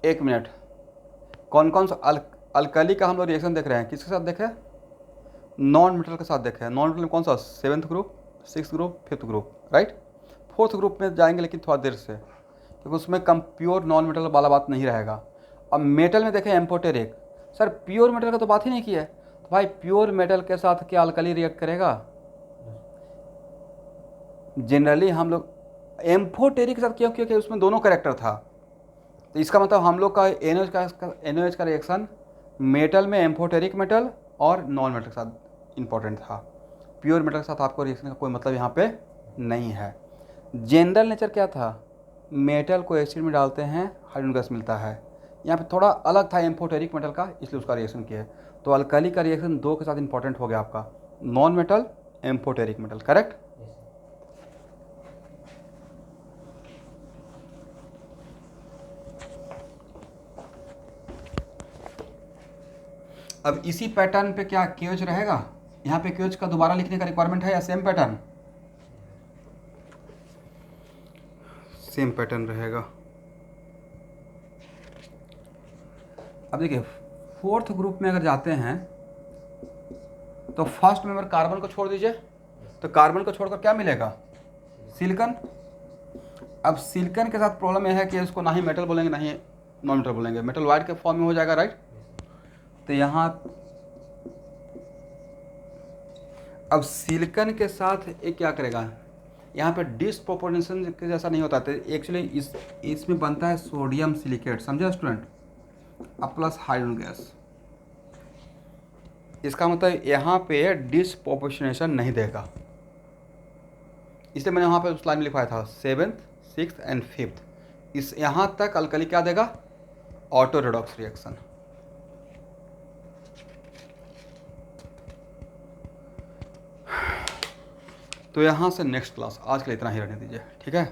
एक मिनट, कौन कौन सा अल्कली का हम लोग रिएक्शन देख रहे हैं, किसके साथ देखे हैं? नॉन मेटल के साथ देखे हैं। नॉन मेटल में कौन सा? 7th group, 6th group, 5th group, right. 4th group में जाएंगे लेकिन थोड़ा देर से, क्योंकि उसमें कम प्योर नॉन मेटल वाला बात नहीं रहेगा। अब मेटल में देखें एम्फोटेरिक, सर प्योर मेटल का तो बात ही नहीं की है। तो भाई प्योर मेटल के साथ क्या अल्कली रिएक्ट करेगा? जनरली हम लोग एम्फोटेरिक के साथ क्यों, क्योंकि उसमें दोनों कैरेक्टर था। तो इसका मतलब हम लोग का NaOH का रिएक्शन मेटल में एम्फोटेरिक मेटल और नॉन मेटल के साथ इम्पोर्टेंट था। प्योर मेटल के साथ आपको रिएक्शन का कोई मतलब यहाँ पे नहीं है। जनरल नेचर क्या था? मेटल को एसिड में डालते हैं, हाइड्रोजन गैस मिलता है। यहाँ पे थोड़ा अलग था एम्फोटेरिक मेटल का, इसलिए उसका रिएक्शन किया है। तो अल्कली का रिएक्शन 2 के साथ इंपॉर्टेंट हो गया आपका, non metal, amphoteric metal, correct. अब इसी पैटर्न पे क्या KOH रहेगा? यहाँ पे KOH का दोबारा लिखने का रिक्वायरमेंट है या सेम पैटर्न? सेम पैटर्न रहेगा। अब देखिए 4th ग्रुप में अगर जाते हैं तो फर्स्ट मेंबर कार्बन को छोड़ दीजिए, तो कार्बन को छोड़कर क्या मिलेगा? सिलिकॉन। अब सिलिकॉन के साथ प्रॉब्लम यह है कि इसको ना ही मेटल बोलेंगे ना ही नॉन मेटल बोलेंगे, मेटल वाइट के फॉर्म में हो जाएगा, राइट। तो यहाँ अब सिलिकॉन के साथ एक क्या करेगा, यहाँ पे डिसप्रोपोर्शनल के जैसा नहीं होता। एक्चुअली इसमें बनता है सोडियम सिलिकेट, समझे स्टूडेंट, अब प्लस हाइड्रोजन गैस। इसका मतलब यहाँ पे डिसप्रोपोर्शनेशन नहीं देगा, इसलिए मैंने वहाँ पे उस लाइन में लिखवाया था 7th, 6th एंड 5th। इस यहाँ तक अल्कली क्या देगा? Auto redox reaction. तो यहाँ से नेक्स्ट क्लास, आज के लिए इतना ही रहने दीजिए, ठीक है।